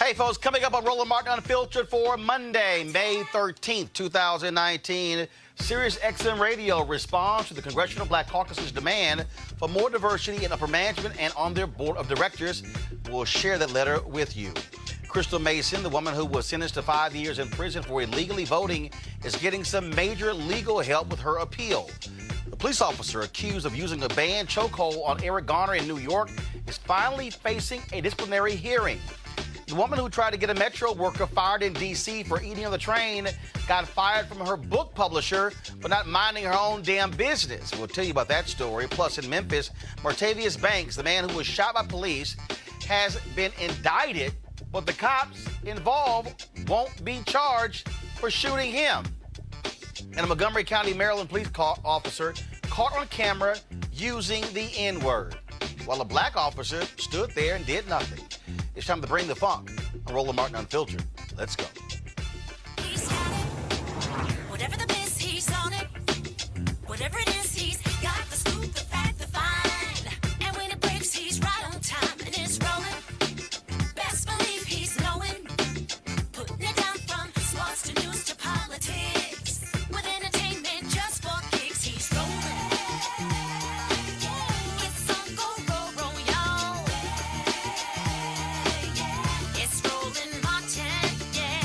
Hey, folks, coming up on Roland Martin Unfiltered for Monday, May 13th, 2019, Sirius XM Radio responds to the Congressional Black Caucus's demand for more diversity in upper management and on their board of directors. We'll share that letter with you. Crystal Mason, the woman who was sentenced to 5 years in prison for illegally voting, is getting some major legal help with her appeal. The police officer accused of using a banned chokehold on Eric Garner in New York is finally facing a disciplinary hearing. The woman who tried to get a Metro worker fired in D.C. for eating on the train got fired from her book publisher for not minding her own damn business. We'll tell you about that story. Plus, in Memphis, Martavious Banks, the man who was shot by police, has been indicted, but the cops involved won't be charged for shooting him. And a Montgomery County Maryland police officer caught on camera using the N-word, while a black officer stood there and did nothing. It's time to bring the funk on Roland Martin Unfiltered. Let's go. He's got it. Whatever the miss, he's on it. Whatever it is, he's got the scoop, the fact, the find. And when it breaks, he's right on time and it's rolling. Best believe he's knowing. Putting it down from sports to news to politics. With entertainment just for kicks, he's rolling. It's on go, roll, y'all. It's Roland Martin, yeah.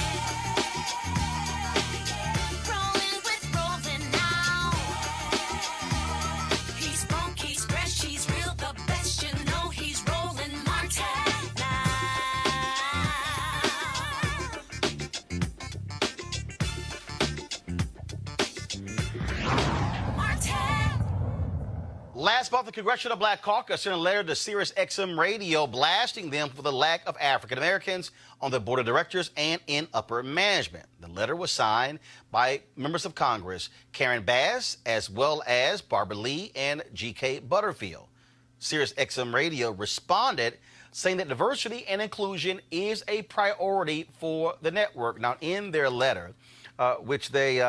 Rolling with Roland now. He's funk, he's fresh, he's real, the best, you know he's Roland Martin now. Martin. Last month, the Congressional Black Caucus sent a letter to Sirius XM Radio blasting them for the lack of African Americans on the board of directors and in upper management. The letter was signed by members of Congress Karen Bass, as well as Barbara Lee and G.K. Butterfield. Sirius XM Radio responded saying that diversity and inclusion is a priority for the network. Now, in their letter, which they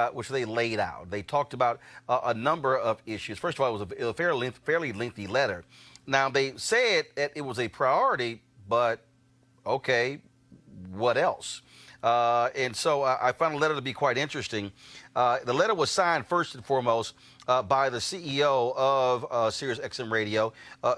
laid out, they talked about a number of issues. First of all, it was a fairly lengthy letter. Now, they said that it was a priority, but okay, what else? And so I found the letter to be quite interesting. The letter was signed first and foremost by the CEO of Sirius XM Radio,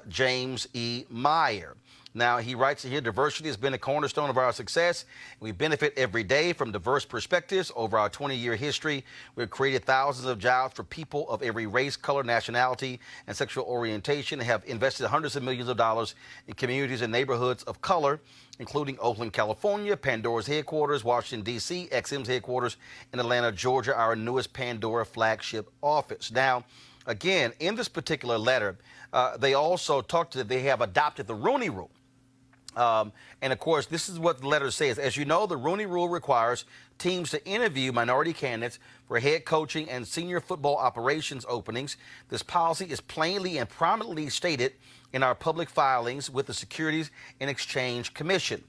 James E. Meyer. Now, he writes here, diversity has been a cornerstone of our success. We benefit every day from diverse perspectives. Over our 20-year history, we've created thousands of jobs for people of every race, color, nationality, and sexual orientation, and have invested hundreds of millions of dollars in communities and neighborhoods of color, including Oakland, California, Pandora's headquarters, Washington, D.C., XM's headquarters in Atlanta, Georgia, our newest Pandora flagship office. Now, again, in this particular letter, they also talked that they have adopted the Rooney Rule. And, of course, this is what the letter says. As you know, the Rooney Rule requires teams to interview minority candidates for head coaching and senior football operations openings. This policy is plainly and prominently stated in our public filings with the Securities and Exchange Commission.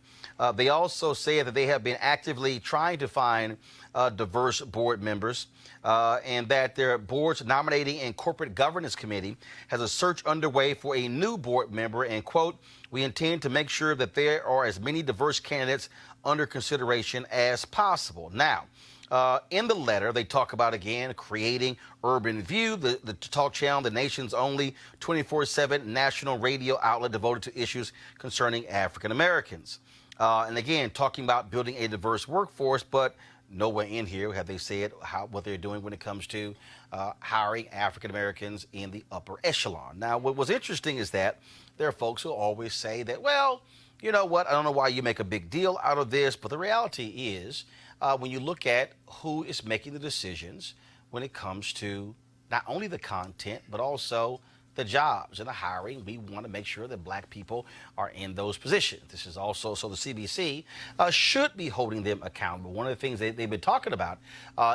They also say that they have been actively trying to find diverse board members and that their board's nominating and corporate governance committee has a search underway for a new board member, and, quote, we intend to make sure that there are as many diverse candidates under consideration as possible. Now, in the letter, they talk about, again, creating Urban View, the talk channel, the nation's only 24/7 national radio outlet devoted to issues concerning African Americans. And again, talking about building a diverse workforce, but nowhere in here have they said what they're doing when it comes to hiring African Americans in the upper echelon. Now, what was interesting is that there are folks who always say that, well, you know what, I don't know why you make a big deal out of this, but the reality is when you look at who is making the decisions when it comes to not only the content, but also the jobs and the hiring, we want to make sure that black people are in those positions. This is also, so the CBC should be holding them accountable. One of the things they've been talking about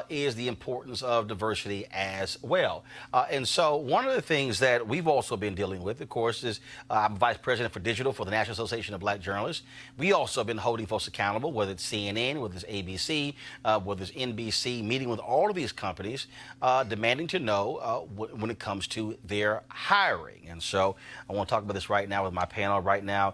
is the importance of diversity as well. And so one of the things that we've also been dealing with, of course, is I'm Vice President for Digital for the National Association of Black Journalists. We also have been holding folks accountable, whether it's CNN, whether it's ABC, whether it's NBC, meeting with all of these companies, demanding to know when it comes to their hiring. And so I want to talk about this right now with my panel. Right now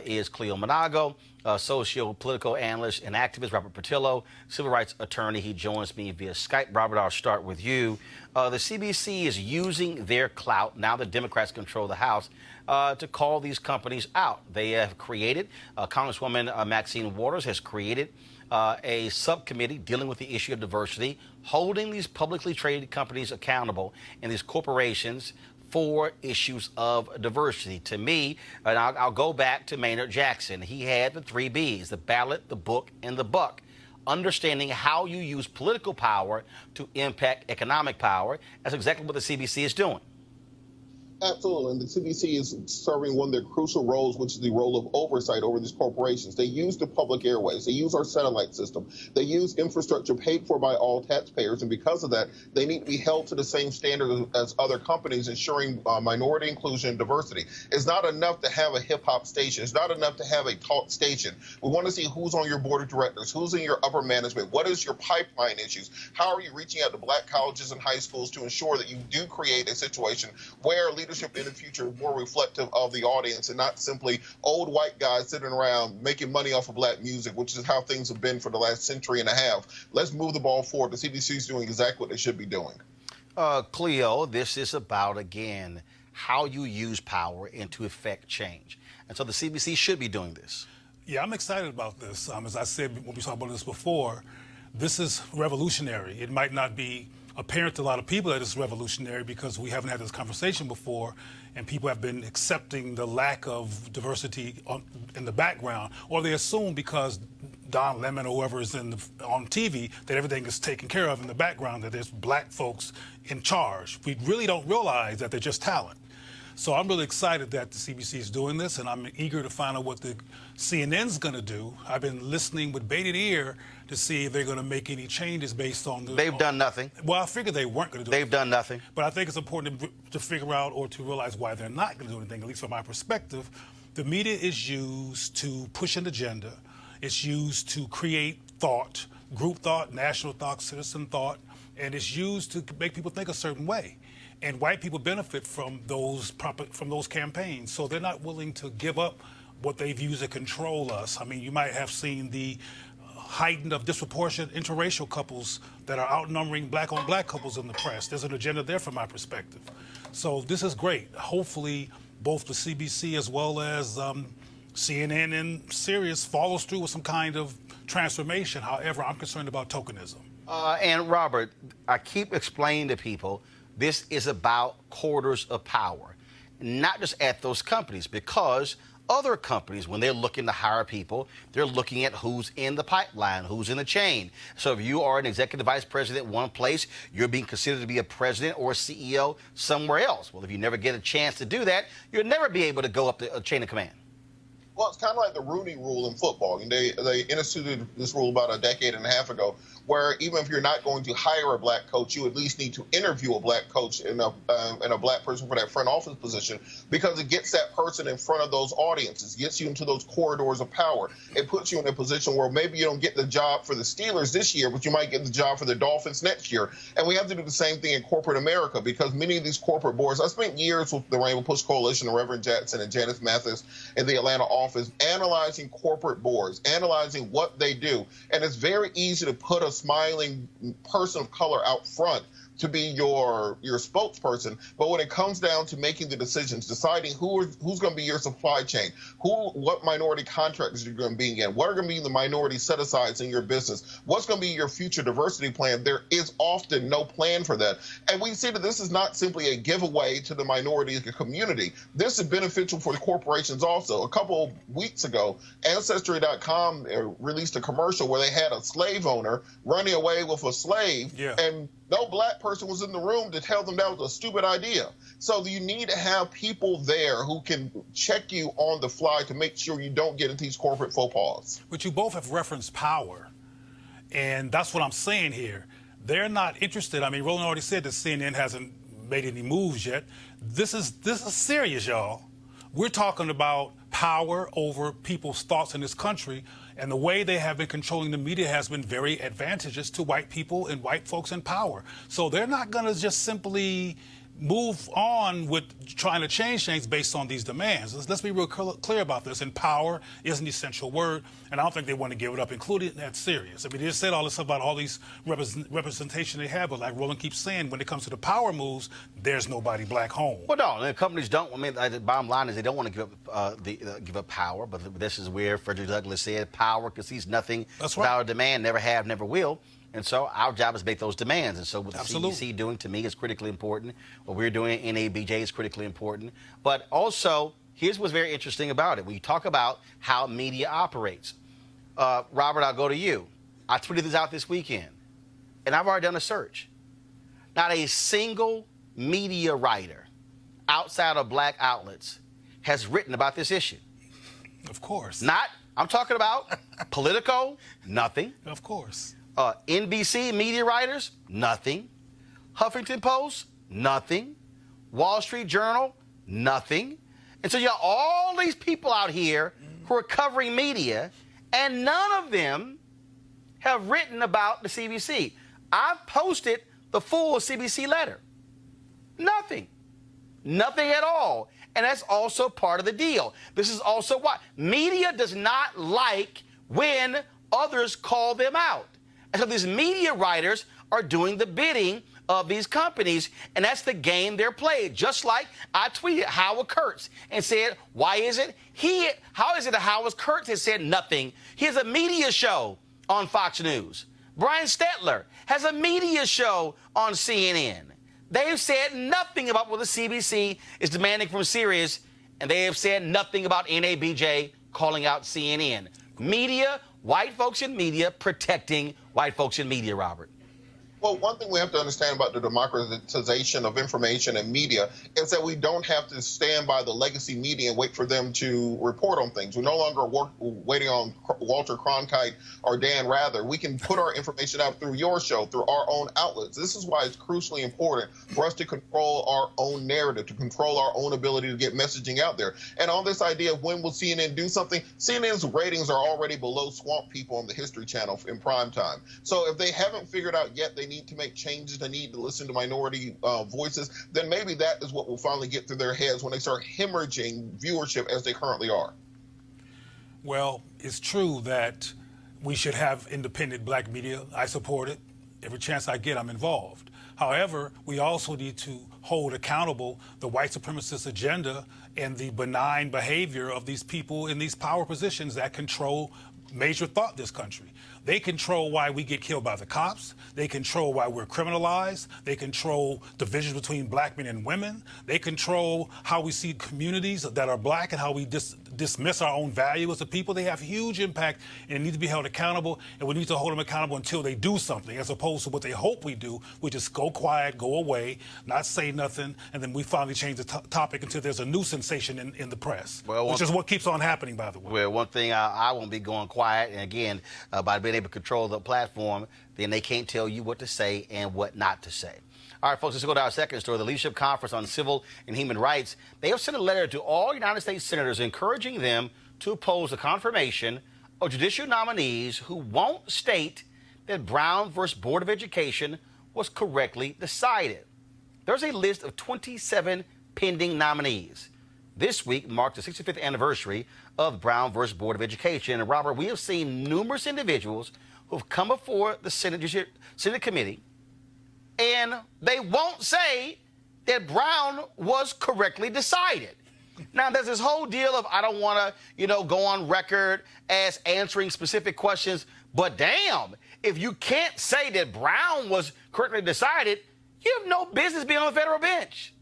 is Cleo Monago, socio-political analyst and activist, Robert Portillo, civil rights attorney. He joins me via Skype. Robert, I'll start with you. The CBC is using their clout, now the Democrats control the House, to call these companies out. They have created, Congresswoman Maxine Waters has created a subcommittee dealing with the issue of diversity, holding these publicly traded companies accountable and these corporations for issues of diversity. To me, and I'll go back to Maynard Jackson. He had the 3 Bs, the ballot, the book, and the buck. Understanding how you use political power to impact economic power. That's exactly what the CBC is doing. Absolutely, and the CBC is serving one of their crucial roles, which is the role of oversight over these corporations. They use the public airways. They use our satellite system. They use infrastructure paid for by all taxpayers, and because of that, they need to be held to the same standard as other companies, ensuring minority inclusion and diversity. It's not enough to have a hip-hop station. It's not enough to have a talk station. We want to see who's on your board of directors, who's in your upper management, what is your pipeline issues, how are you reaching out to black colleges and high schools to ensure that you do create a situation where leadership in the future is more reflective of the audience and not simply old white guys sitting around making money off of black music, which is how things have been for the last century and a half. Let's move the ball forward. The CBC is doing exactly what they should be doing. Cleo, this is about, again, how you use power and to effect change. And so the CBC should be doing this. Yeah, I'm excited about this. As I said when we talked about this before, this is revolutionary. It might not be apparent to a lot of people that it's revolutionary because we haven't had this conversation before, and people have been accepting the lack of diversity in the background, or they assume because Don Lemon or whoever is on TV that everything is taken care of in the background, that there's black folks in charge. We really don't realize that they're just talent. So I'm really excited that the CBC is doing this, and I'm eager to find out what the CNN's going to do. I've been listening with bated ear to see if they're going to make any changes based on the... They've done nothing. Well, I figured they weren't going to do They've done nothing. But I think it's important to figure out or to realize why they're not going to do anything, at least from my perspective. The media is used to push an agenda. It's used to create thought, group thought, national thought, citizen thought, and it's used to make people think a certain way. And white people benefit from those campaigns, so they're not willing to give up what they've used to control us. I mean, you might have seen the heightened of disproportionate interracial couples that are outnumbering black-on-black couples in the press. There's an agenda there from my perspective. So this is great. Hopefully, both the CBC as well as CNN and Sirius follows through with some kind of transformation. However, I'm concerned about tokenism. And Robert, I keep explaining to people, this is about quarters of power, not just at those companies, because other companies, when they're looking to hire people, they're looking at who's in the pipeline, who's in the chain. So if you are an executive vice president one place, you're being considered to be a president or a CEO somewhere else. Well, if you never get a chance to do that, you'll never be able to go up the chain of command. Well, it's kind of like the Rooney Rule in football. And they instituted this rule about a decade and a half ago, where even if you're not going to hire a black coach, you at least need to interview a black coach and a black person for that front office position, because it gets that person in front of those audiences, gets you into those corridors of power. It puts you in a position where maybe you don't get the job for the Steelers this year, but you might get the job for the Dolphins next year. And we have to do the same thing in corporate America, because many of these corporate boards, I spent years with the Rainbow Push Coalition, the Reverend Jackson and Janice Mathis in the Atlanta office, analyzing corporate boards, analyzing what they do. And it's very easy to put a smiling person of color out front to be your spokesperson, but when it comes down to making the decisions, deciding who's going to be your supply chain, what minority contractors you're going to be in, what are going to be the minority set-asides in your business, what's going to be your future diversity plan, there is often no plan for that. And we see that this is not simply a giveaway to the minority community. This is beneficial for the corporations also. A couple of weeks ago, Ancestry.com released a commercial where they had a slave owner running away with a slave, and no black person was in the room to tell them that was a stupid idea. So you need to have people there who can check you on the fly to make sure you don't get into these corporate faux pas. But you both have referenced power, and that's what I'm saying here. They're not interested. I mean, Roland already said that CNN hasn't made any moves yet. This is serious, y'all. We're talking about power over people's thoughts in this country, and the way they have been controlling the media has been very advantageous to white people and white folks in power. So they're not going to just simply move on with trying to change things based on these demands. Let's be real clear about this. And power is an essential word, and I don't think they want to give it up, including at Sirius. I mean, they just said all this about all these representation they have, but like Roland keeps saying, when it comes to the power moves, there's nobody black home. Well, no, the companies don't. I mean, the bottom line is they don't want to give up power. But this is where Frederick Douglass said, "Power concedes nothing without a demand, never have, never will." And so our job is to make those demands. And so what the CBC doing to me is critically important. What we're doing at NABJ is critically important. But also, here's what's very interesting about it. When you talk about how media operates, Robert, I'll go to you. I tweeted this out this weekend, and I've already done a search. Not a single media writer outside of black outlets has written about this issue. Of course. I'm talking about Politico, nothing. Of course. NBC media writers, nothing. Huffington Post, nothing. Wall Street Journal, nothing. And so you have all these people out here who are covering media, and none of them have written about the CBC. I've posted the full CBC letter. Nothing. Nothing at all. And that's also part of the deal. This is also why media does not like when others call them out. And so these media writers are doing the bidding of these companies, and that's the game they're playing. Just like I tweeted Howard Kurtz and said, how is it that Howard Kurtz has said nothing? He has a media show on Fox News. Brian Stetler has a media show on CNN. They've said nothing about what the CBC is demanding from Sirius, and they have said nothing about NABJ calling out CNN. Media, white folks in media protecting white folks in media, Robert. Well, one thing we have to understand about the democratization of information and media is that we don't have to stand by the legacy media and wait for them to report on things. We're no longer waiting on Walter Cronkite or Dan Rather. We can put our information out through your show, through our own outlets. This is why it's crucially important for us to control our own narrative, to control our own ability to get messaging out there. And on this idea of when will CNN do something, CNN's ratings are already below Swamp People on the History Channel in prime time. So if they haven't figured out yet they need to make changes, they need to listen to minority voices, then maybe that is what will finally get through their heads when they start hemorrhaging viewership as they currently are. Well, it's true that we should have independent black media. I support it. Every chance I get, I'm involved. However, we also need to hold accountable the white supremacist agenda and the benign behavior of these people in these power positions that control major thought in this country. They control why we get killed by the cops. They control why we're criminalized. They control divisions between black men and women. They control how we see communities that are black and how we dismiss our own value as a people. They have huge impact and need to be held accountable, and we need to hold them accountable until they do something, as opposed to what they hope we do, which is go quiet, go away, not say nothing, and then we finally change the topic until there's a new sensation in the press, which is what keeps on happening, by the way. Well, one thing I won't be going quiet, and again, by being able to control the platform, then they can't tell you what to say and what not to say. All right, folks, let's go to our second story. The Leadership Conference on Civil and Human Rights, they have sent a letter to all United States senators encouraging them to oppose the confirmation of judicial nominees who won't state that Brown versus Board of Education was correctly decided. There's a list of 27 pending nominees. This week marked the 65th anniversary of Brown versus Board of Education. And Robert, we have seen numerous individuals who have come before the Senate Committee, and they won't say that Brown was correctly decided. Now, there's this whole deal of I don't want to, go on record as answering specific questions, but damn, if you can't say that Brown was correctly decided, you have no business being on the federal bench.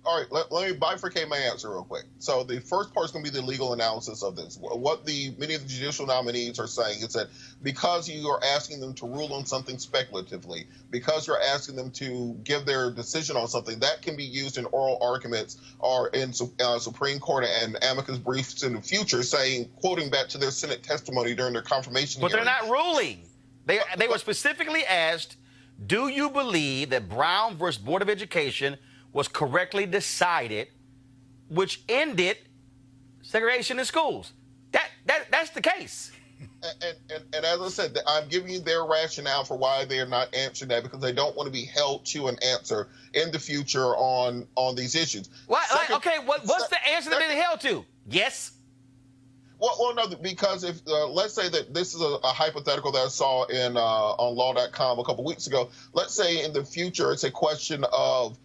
All right, let me bifurcate my answer real quick. So the first part is going to be the legal analysis of this. What many of the judicial nominees are saying is that because you are asking them to rule on something speculatively, because you're asking them to give their decision on something, that can be used in oral arguments or in Supreme Court and amicus briefs in the future, quoting back to their Senate testimony during their confirmation hearing. But they're not ruling. They were specifically asked, do you believe that Brown versus Board of Education was correctly decided, which ended segregation in schools? That's the case. And as I said, I'm giving you their rationale for why they are not answering that, because they don't want to be held to an answer in the future on these issues. What? What's the answer they've been held to? Yes. Well, no, because if let's say that this is a hypothetical that I saw in on law.com a couple weeks ago. Let's say in the future it's a question of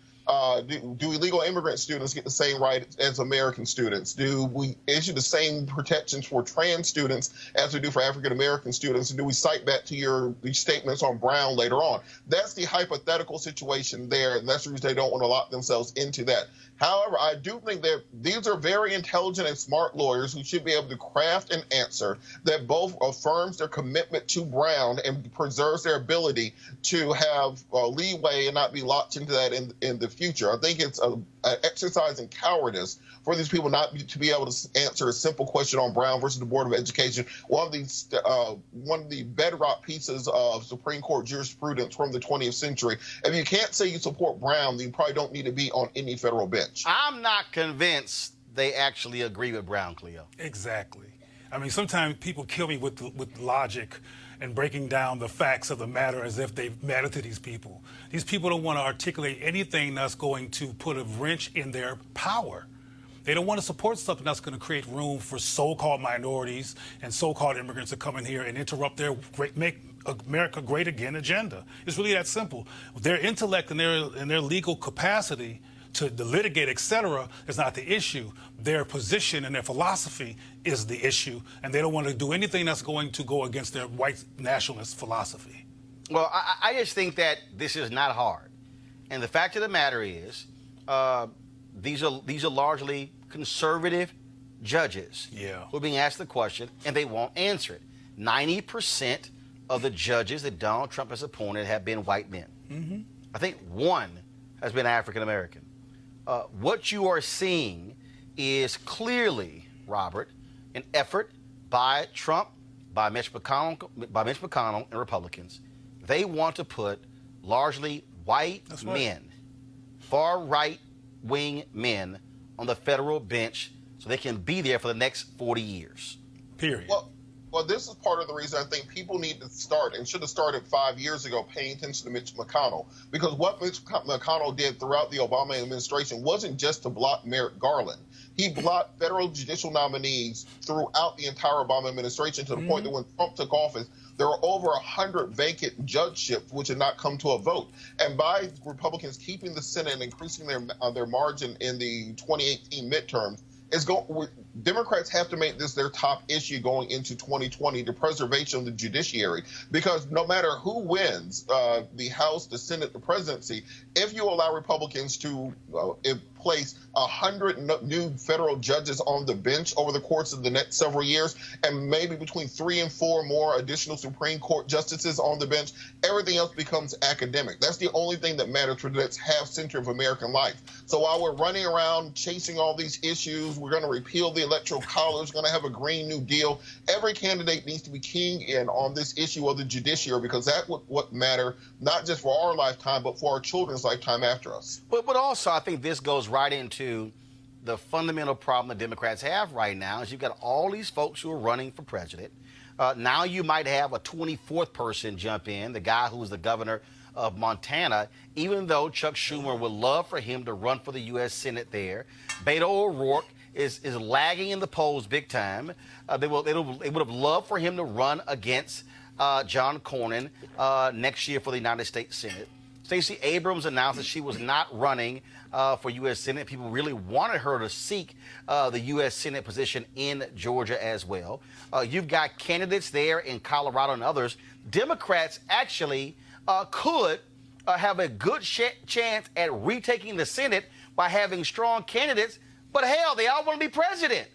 do illegal immigrant students get the same right as American students? Do we issue the same protections for trans students as we do for African American students? And do we cite back to your statements on Brown later on? That's the hypothetical situation there, and that's the reason they don't want to lock themselves into that. However, I do think that these are very intelligent and smart lawyers who should be able to craft an answer that both affirms their commitment to Brown and preserves their ability to have leeway and not be locked into that in the future. I think it's an exercise in cowardice for these people not to be able to answer a simple question on Brown versus the Board of Education, one of the bedrock pieces of Supreme Court jurisprudence from the 20th century. If you can't say you support Brown, then you probably don't need to be on any federal bench. I'm not convinced they actually agree with Brown, Cleo. Exactly. I mean, sometimes people kill me with logic and breaking down the facts of the matter as if they matter to these people. These people don't want to articulate anything that's going to put a wrench in their power. They don't want to support something that's going to create room for so-called minorities and so-called immigrants to come in here and interrupt their make America great again agenda. It's really that simple. Their intellect and their legal capacity to litigate, etc., is not the issue. Their position and their philosophy is the issue, and they don't want to do anything that's going to go against their white nationalist philosophy. Well, I just think that this is not hard. And the fact of the matter is, these are largely conservative judges who are being asked the question, and they won't answer it. 90% of the judges that Donald Trump has appointed have been white men. Mm-hmm. I think one has been African American. What you are seeing is clearly, Robert, an effort by Trump, by Mitch McConnell and Republicans. They want to put largely white men, far right-wing men, on the federal bench so they can be there for the next 40 years. Period. Well, this is part of the reason I think people need to start, and should have started 5 years ago, paying attention to Mitch McConnell. Because what Mitch McConnell did throughout the Obama administration wasn't just to block Merrick Garland. He blocked federal judicial nominees throughout the entire Obama administration, to the point that when Trump took office, there were over 100 vacant judgeships which had not come to a vote. And by Republicans keeping the Senate and increasing their margin in the 2018 midterms, Democrats have to make this their top issue going into 2020, the preservation of the judiciary. Because no matter who wins the House, the Senate, the presidency, if you allow Republicans to place 100 new federal judges on the bench over the course of the next several years, and maybe between 3 and 4 more additional Supreme Court justices on the bench, everything else becomes academic. That's the only thing that matters for the next half-century of American life. So while we're running around chasing all these issues, we're going to repeal the Electoral College, we're going to have a Green New Deal, every candidate needs to be keying in on this issue of the judiciary, because that's what matters, not just for our lifetime, but for our children's lifetime after us. But also, I think this goes right into the fundamental problem the Democrats have right now, is you've got all these folks who are running for president. Now you might have a 24th person jump in, the guy who was the governor of Montana, even though Chuck Schumer would love for him to run for the U.S. Senate there. Beto O'Rourke is lagging in the polls big time. They would have loved for him to run against John Cornyn next year for the United States Senate. Stacey Abrams announced that she was not running for U.S. Senate. People really wanted her to seek the U.S. Senate position in Georgia as well. You've got candidates there in Colorado and others. Democrats actually could have a good chance at retaking the Senate by having strong candidates, but hell, they all want to be president.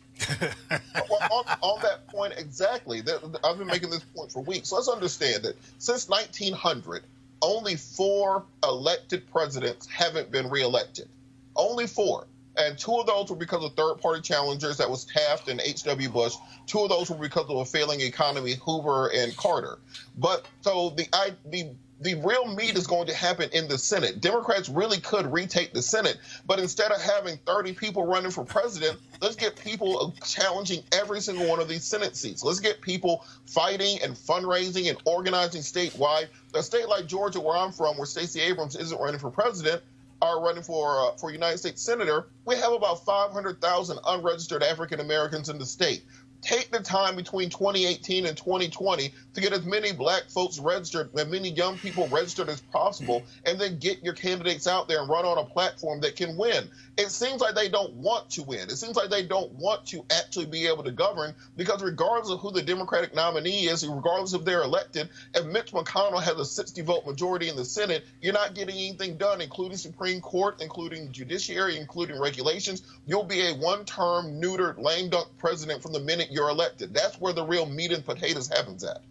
Well, on that point, exactly. I've been making this point for weeks. Let's understand that since 1900, only 4 elected presidents haven't been reelected. Only 4. And 2 of those were because of third-party challengers. That was Taft and H.W. Bush. 2 of those were because of a failing economy, Hoover and Carter. But so the The real meat is going to happen in the Senate. Democrats really could retake the Senate, but instead of having 30 people running for president, let's get people challenging every single one of these Senate seats. Let's get people fighting and fundraising and organizing statewide. A state like Georgia, where I'm from, where Stacey Abrams isn't running for president, are running for United States Senator, we have about 500,000 unregistered African Americans in the state. Take the time between 2018 and 2020 to get as many black folks registered, as many young people registered as possible, and then get your candidates out there and run on a platform that can win. It seems like they don't want to win. It seems like they don't want to actually be able to govern, because regardless of who the Democratic nominee is, regardless if they're elected, if Mitch McConnell has a 60-vote majority in the Senate, you're not getting anything done, including Supreme Court, including judiciary, including regulations. You'll be a one-term, neutered, lame dunk president from the minute you're elected. That's where the real meat and potatoes happens at.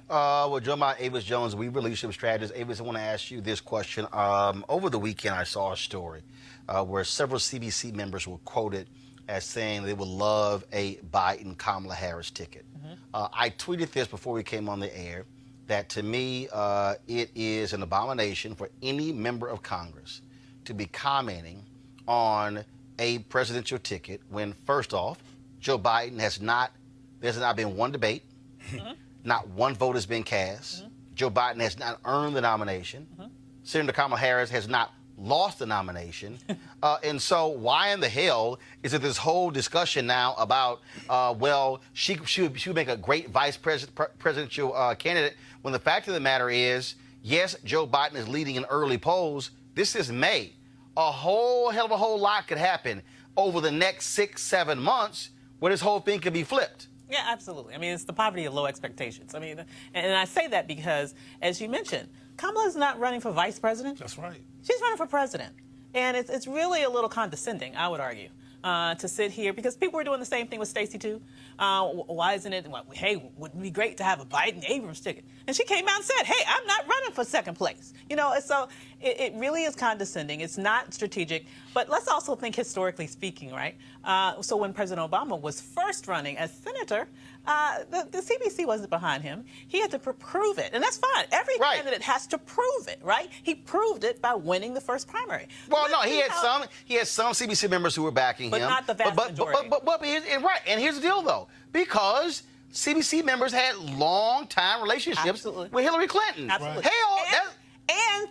Well, Joe Avis Jones, we leadership strategist. Avis, I want to ask you this question. Over the weekend, I saw a story where several CBC members were quoted as saying they would love a Biden-Kamala Harris ticket. I tweeted this before we came on the air, that to me, it is an abomination for any member of Congress to be commenting on a presidential ticket when, first off, Joe Biden there's not been one debate. Not one vote has been cast. Joe Biden has not earned the nomination. Senator Kamala Harris has not lost the nomination. And so why in the hell is it this whole discussion now about, well, she would make a great vice presidential candidate, when the fact of the matter is, yes, Joe Biden is leading in early polls. This is May. A whole hell of a whole lot could happen over the next 6-7 months where this whole thing could be flipped. Yeah, absolutely. I mean, it's the poverty of low expectations. I mean, and I say that because, as you mentioned, Kamala's not running for vice president. That's right. She's running for president. And it's really a little condescending, I would argue, to sit here, because people were doing the same thing with Stacey, too. Why isn't it, well, hey, wouldn't it be great to have a Biden-Abrams ticket? And she came out and said, hey, I'm not running for second place. You know, so it really is condescending. It's not strategic. But let's also think historically speaking, right? So when President Obama was first running as senator, the CBC wasn't behind him. He had to prove it, and that's fine. Every candidate has to prove it, right? He proved it by winning the first primary. Well, no, he had some CBC members who were backing him, but not the vast majority. And here's the deal, though, because CBC members had long-time relationships with Hillary Clinton. Absolutely. Hell, And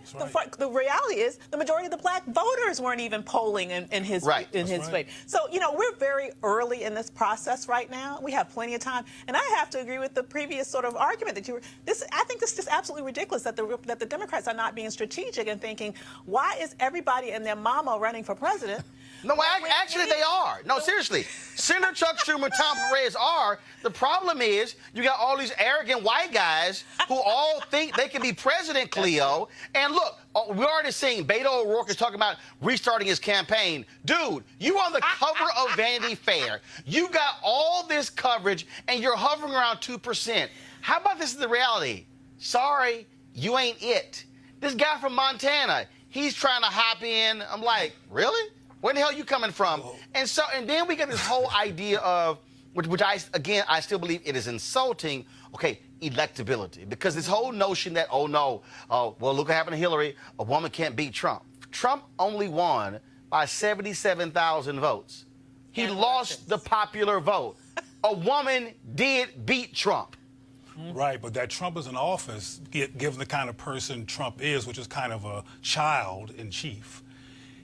the reality is, the majority of the black voters weren't even polling in his favor. So, you know, we're very early in this process right now. We have plenty of time. And I have to agree with the previous sort of argument that you were. I think this is just absolutely ridiculous that the Democrats are not being strategic and thinking, why is everybody and their mama running for president? No, actually they are. No, seriously. Senator Chuck Schumer, Tom Perez are. The problem is you got all these arrogant white guys who all think they can be president, Cleo. And look, we're already seeing Beto O'Rourke is talking about restarting his campaign. Dude, you on the cover of Vanity Fair. You got all this coverage, and you're hovering around 2%. How about this is the reality? Sorry, you ain't it. This guy from Montana, he's trying to hop in. I'm like, really? Where the hell are you coming from? And then we get this whole idea of, which I still believe it is insulting, electability. Because this whole notion that, well, look what happened to Hillary, a woman can't beat Trump. Trump only won by 77,000 votes. He lost the popular vote. A woman did beat Trump. Right, but that Trump is in office, given the kind of person Trump is, which is kind of a child in chief,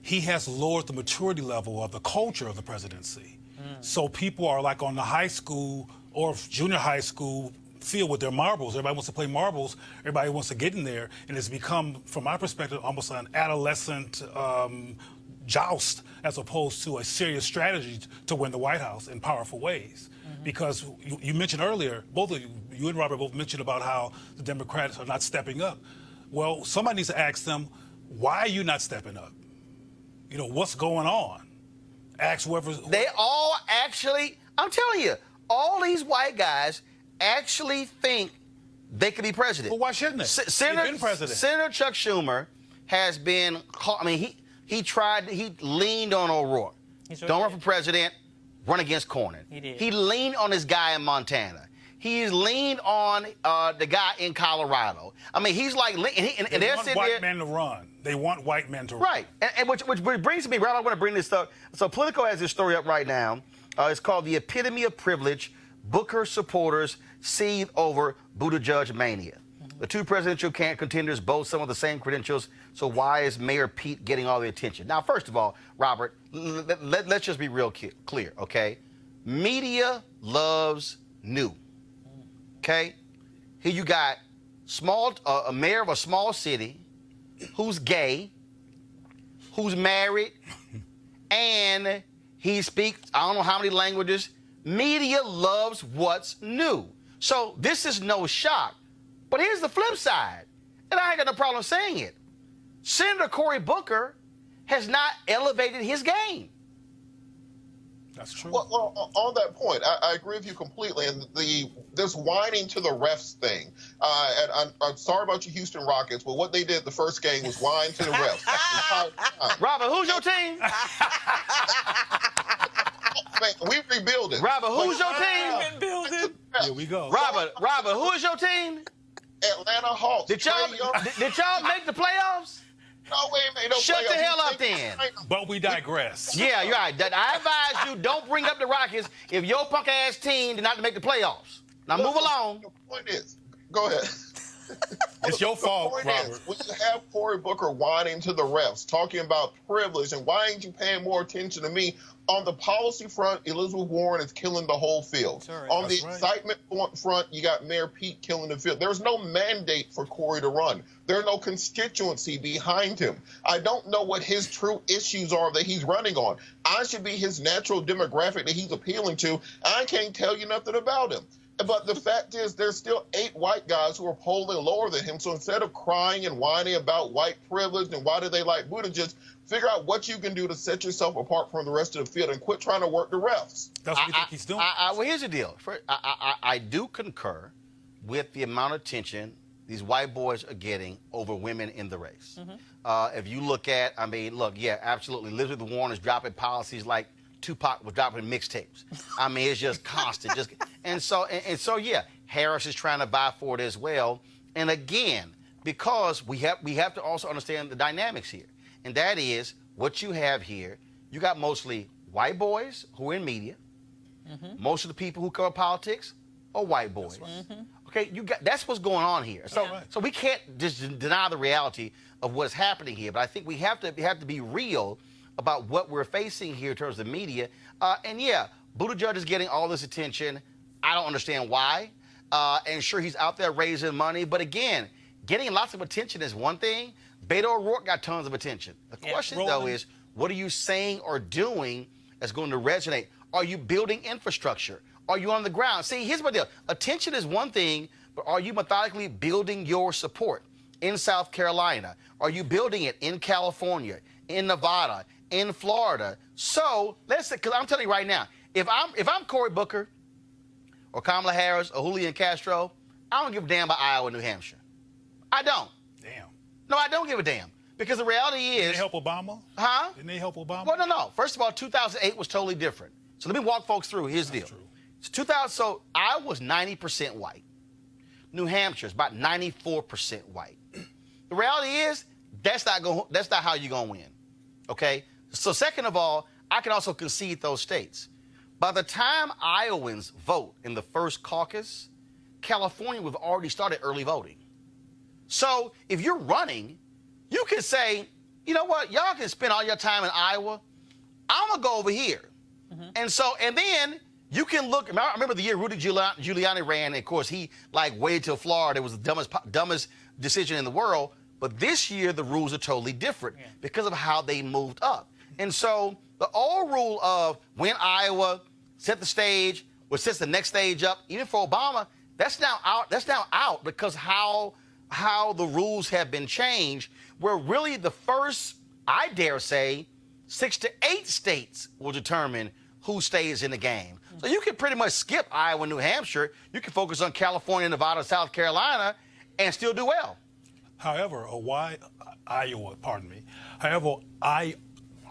he has lowered the maturity level of the culture of the presidency. So people are like on the high school or junior high school field with their marbles. Everybody wants to play marbles. Everybody wants to get in there. And it's become, from my perspective, almost an adolescent joust as opposed to a serious strategy to win the White House in powerful ways. Because you mentioned earlier, both of you and Robert both mentioned about how the Democrats are not stepping up. Well, somebody needs to ask them, why are you not stepping up? You know, what's going on? Ask whoever's... They all actually, I'm telling you, all these white guys actually think they could be president. Well, why shouldn't they? Senator Chuck Schumer has been, he leaned on O'Rourke. Don't run for president, run against Cornyn. He did. He leaned on this guy in Montana. he's leaned on the guy in Colorado. I mean, he's like, and They they're want sitting white there. men to run. They want white men to run. Right, and which brings me, right, I want to bring this up. So Politico has this story up right now. It's called The Epitome of Privilege. Booker supporters seethe over Buttigieg mania. The two presidential contenders boast some of the same credentials, so why is Mayor Pete getting all the attention? Now, first of all, Robert, let's just be real clear, okay? Media loves new, okay? Here you got a mayor of a small city who's gay, who's married, and he speaks, I don't know how many languages. Media loves what's new. So this is no shock. But here's the flip side, and I ain't got no problem saying it. Senator Cory Booker has not elevated his game. That's true. Well, on that point, I agree with you completely. And this whining to the refs thing, and I'm sorry about your Houston Rockets, but what they did the first game was whine to the refs. Robert, who's your team? Man, we rebuilding. Robert, who's your team? Here we go. Robert, who is your team? Atlanta Hawks. Did y'all make the playoffs? No, we ain't made no Shut playoffs. the hell up then. But we digress. Yeah, you're right. I advise you, don't bring up the Rockets if your punk ass team did not make the playoffs. Now move along. The point is, go ahead. It's your fault, The point Robert. is, when you have Cory Booker whining to the refs, talking about privilege, and why ain't you paying more attention to me? On the policy front, Elizabeth Warren is killing the whole field. Right. On the That's right. excitement front, you got Mayor Pete killing the field. There's no mandate for Cory to run. There's no constituency behind him. I don't know what his true issues are that he's running on. I should be his natural demographic that he's appealing to. I can't tell you nothing about him. But the fact is, there's still 8 white guys who are polling lower than him. So instead of crying and whining about white privilege and why do they like Buttigieg, figure out what you can do to set yourself apart from the rest of the field and quit trying to work the refs. That's what you think he's doing. Well, here's the deal. I do concur with the amount of attention these white boys are getting over women in the race. If you look at, yeah, absolutely. Elizabeth Warren is dropping policies like Tupac was dropping mixtapes. I mean, it's just constant. And so, yeah, Harris is trying to vie for it as well. And again, because we have to also understand the dynamics here. And that is what you have here. You got mostly white boys who are in media. Most of the people who cover politics are white boys. Okay, that's what's going on here. So we can't just deny the reality of what's happening here. But I think we have to be real about what we're facing here in terms of media. And yeah, Buttigieg is getting all this attention. I don't understand why. And sure, he's out there raising money. But again, getting lots of attention is one thing. Beto O'Rourke got tons of attention. The question, though, is what are you saying or doing that's going to resonate? Are you building infrastructure? Are you on the ground? See, here's my deal. Attention is one thing, but are you methodically building your support in South Carolina? Are you building it in California, in Nevada, in Florida? So let's say, because I'm telling you right now, if I'm Cory Booker or Kamala Harris or Julian Castro, I don't give a damn about Iowa, New Hampshire. I don't. Damn. No, I don't give a damn. Because the reality is... Didn't they help Obama? Huh? Didn't they help Obama? Well, no. First of all, 2008 was totally different. So let me walk folks through. Here's the deal. True. So Iowa was 90% white. New Hampshire is about 94% white. The reality is that's not how you're going to win. Okay? So second of all, I can also concede those states. By the time Iowans vote in the first caucus, California would have already started early voting. So if you're running, you can say, you know what, y'all can spend all your time in Iowa. I'm going to go over here. And then you can look. I remember the year Rudy Giuliani ran, and of course, he waited till Florida. It was the dumbest decision in the world. But this year, the rules are totally different because of how they moved up. And so the old rule of when Iowa set the stage, or sets the next stage up, even for Obama, that's now out. That's now out because how the rules have been changed, where really the first, I dare say, 6 to 8 states will determine who stays in the game. So you can pretty much skip Iowa, New Hampshire. You can focus on California, Nevada, South Carolina, and still do well. However, Iowa, I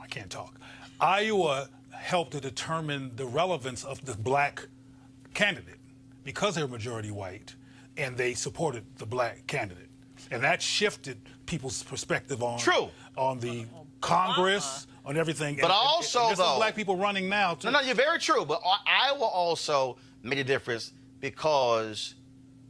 can't talk. Iowa helped to determine the relevance of the black candidate. because they were majority white, and they supported the black candidate. And that shifted people's perspective on the Congress, on everything. But also, there's some though, black people running now, too. No, you're very true. But Iowa also made a difference because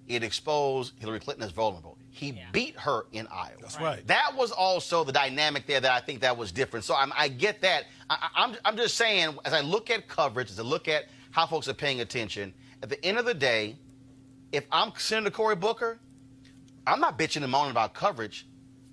it exposed Hillary Clinton as vulnerable. He beat her in Iowa. That's right. That was also the dynamic there that I think that was different. So I get that. I'm just saying, as I look at coverage, as I look at how folks are paying attention, at the end of the day, if I'm Senator Cory Booker, I'm not bitching and moaning about coverage.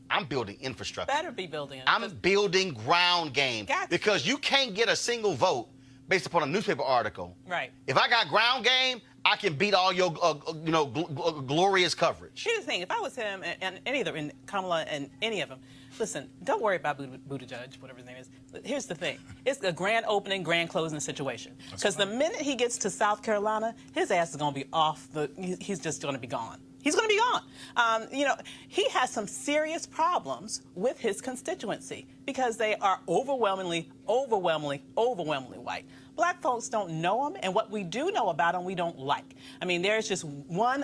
I'm building infrastructure. Better be building it. I'm building ground game. Because you can't get a single vote based upon a newspaper article. Right. If I got ground game, I can beat all your, glorious coverage. Here's the thing: if I was him and any of them, and Kamala and any of them, listen, don't worry about Buttigieg, whatever his name is. Here's the thing: it's a grand opening, grand closing situation. Because the minute he gets to South Carolina, his ass is going to be off the. He's just going to be gone. He's going to be gone. He has some serious problems with his constituency because they are overwhelmingly white. Black folks don't know him, and what we do know about him, we don't like. I mean, there's just one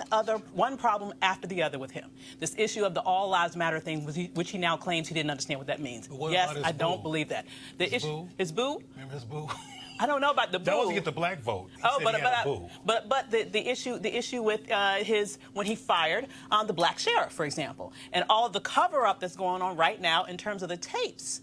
problem after the other with him. This issue of the All Lives Matter thing, which he now claims he didn't understand what that means. Yes, I don't believe that. The issue, his boo? Remember his boo? I don't know about the boo. That wasn't get the black vote. But the issue with his when he fired the black sheriff, for example, and all of the cover-up that's going on right now in terms of the tapes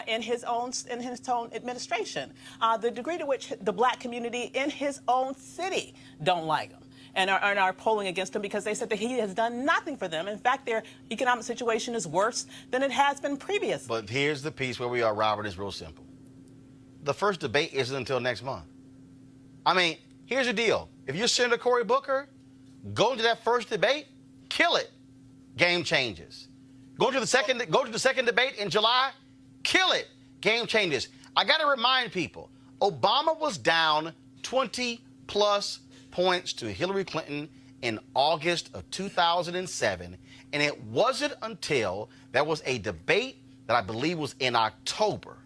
in his own administration, the degree to which the black community in his own city don't like him. And are polling against him because they said that he has done nothing for them. In fact, their economic situation is worse than it has been previously. But here's the piece where we are, Robert. It's real simple. The first debate isn't until next month. I mean, here's the deal. If you're Senator Cory Booker, go into that first debate, kill it. Game changes. Go to the second debate in July, kill it. Game changes. I got to remind people, Obama was down 20-plus points to Hillary Clinton in August of 2007, and it wasn't until there was a debate that I believe was in October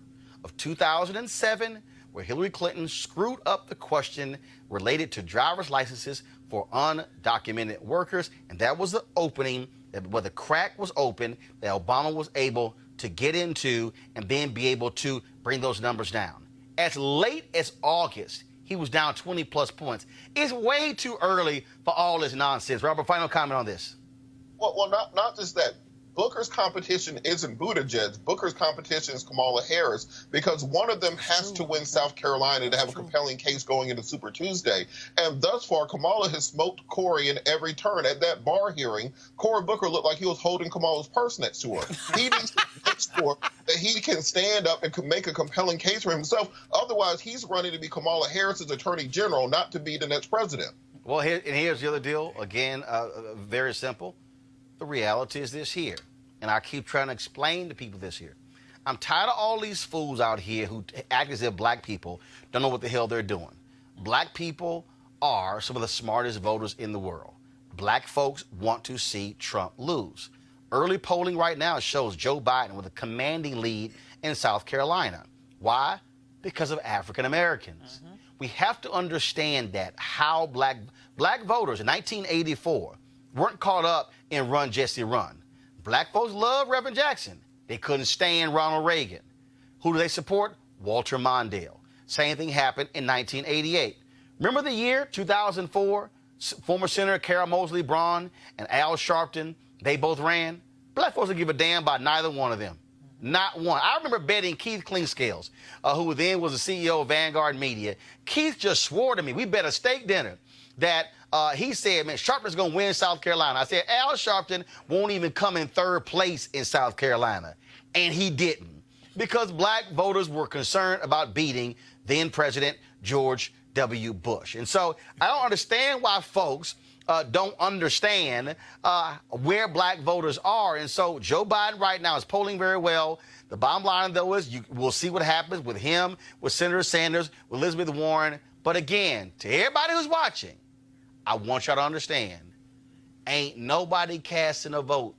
of 2007 where Hillary Clinton screwed up the question related to driver's licenses for undocumented workers, and that was the opening where the crack was open that Obama was able to get into and then be able to bring those numbers down. As late as August, he was down 20-plus points. It's way too early for all this nonsense. Robert, final comment on this. Well, not just that. Booker's competition isn't Buttigieg. Booker's competition is Kamala Harris because one of them has to win South Carolina to have a compelling case going into Super Tuesday. And thus far, Kamala has smoked Cory in every turn. At that bar hearing, Cory Booker looked like he was holding Kamala's purse next to her. He needs to make sure that he can stand up and can make a compelling case for himself. Otherwise, he's running to be Kamala Harris's attorney general, not to be the next president. Well, here's the other deal. Again, very simple. The reality is this here, and I keep trying to explain to people this here. I'm tired of all these fools out here who act as if black people don't know what the hell they're doing. Black people are some of the smartest voters in the world. Black folks want to see Trump lose. Early polling right now shows Joe Biden with a commanding lead in South Carolina. Why? Because of African Americans. Mm-hmm. We have to understand that how black voters in 1984 weren't caught up in Run, Jesse, Run. Black folks love Reverend Jackson. They couldn't stand Ronald Reagan. Who do they support? Walter Mondale. Same thing happened in 1988. Remember the year 2004? Former Senator Carol Moseley Braun and Al Sharpton, they both ran. Black folks don't give a damn about neither one of them. Not one. I remember betting Keith Cleanscales, who then was the CEO of Vanguard Media. Keith just swore to me, we bet a steak dinner, that he said, man, Sharpton's going to win South Carolina. I said, Al Sharpton won't even come in third place in South Carolina. And he didn't, because black voters were concerned about beating then President George W. Bush. And so I don't understand why folks don't understand where black voters are. And so Joe Biden right now is polling very well. The bottom line, though, is we'll see what happens with him, with Senator Sanders, with Elizabeth Warren. But again, to everybody who's watching, I want y'all to understand, ain't nobody casting a vote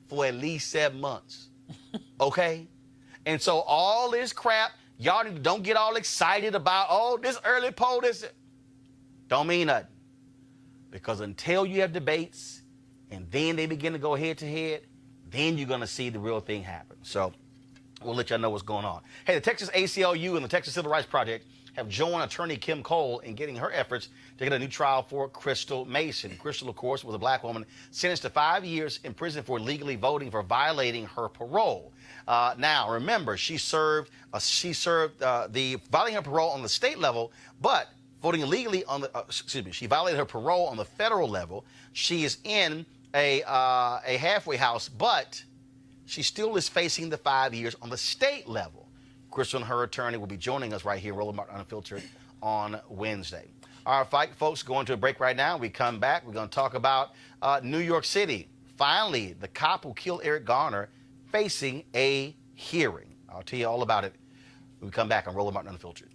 for at least 7 months, okay? And so all this crap, y'all don't get all excited about, oh, this early poll, this don't mean nothing. because until you have debates and then they begin to go head to head, then you're going to see the real thing happen. So we'll let y'all know what's going on. Hey, the Texas ACLU and the Texas Civil Rights Project have joined attorney Kim Cole in getting her efforts to get a new trial for Crystal Mason. Crystal, of course, was a black woman sentenced to 5 years in prison for illegally voting for violating her parole. Now, remember, she served the violating her parole on the state level, but voting illegally on the she violated her parole on the federal level. She is in a halfway house, but she still is facing the 5 years on the state level. Crystal and her attorney will be joining us right here, Roland Martin Unfiltered, on Wednesday. All right, folks, going to a break right now. We come back. We're going to talk about New York City. Finally, the cop who killed Eric Garner facing a hearing. I'll tell you all about it when we come back on Roland Martin Unfiltered.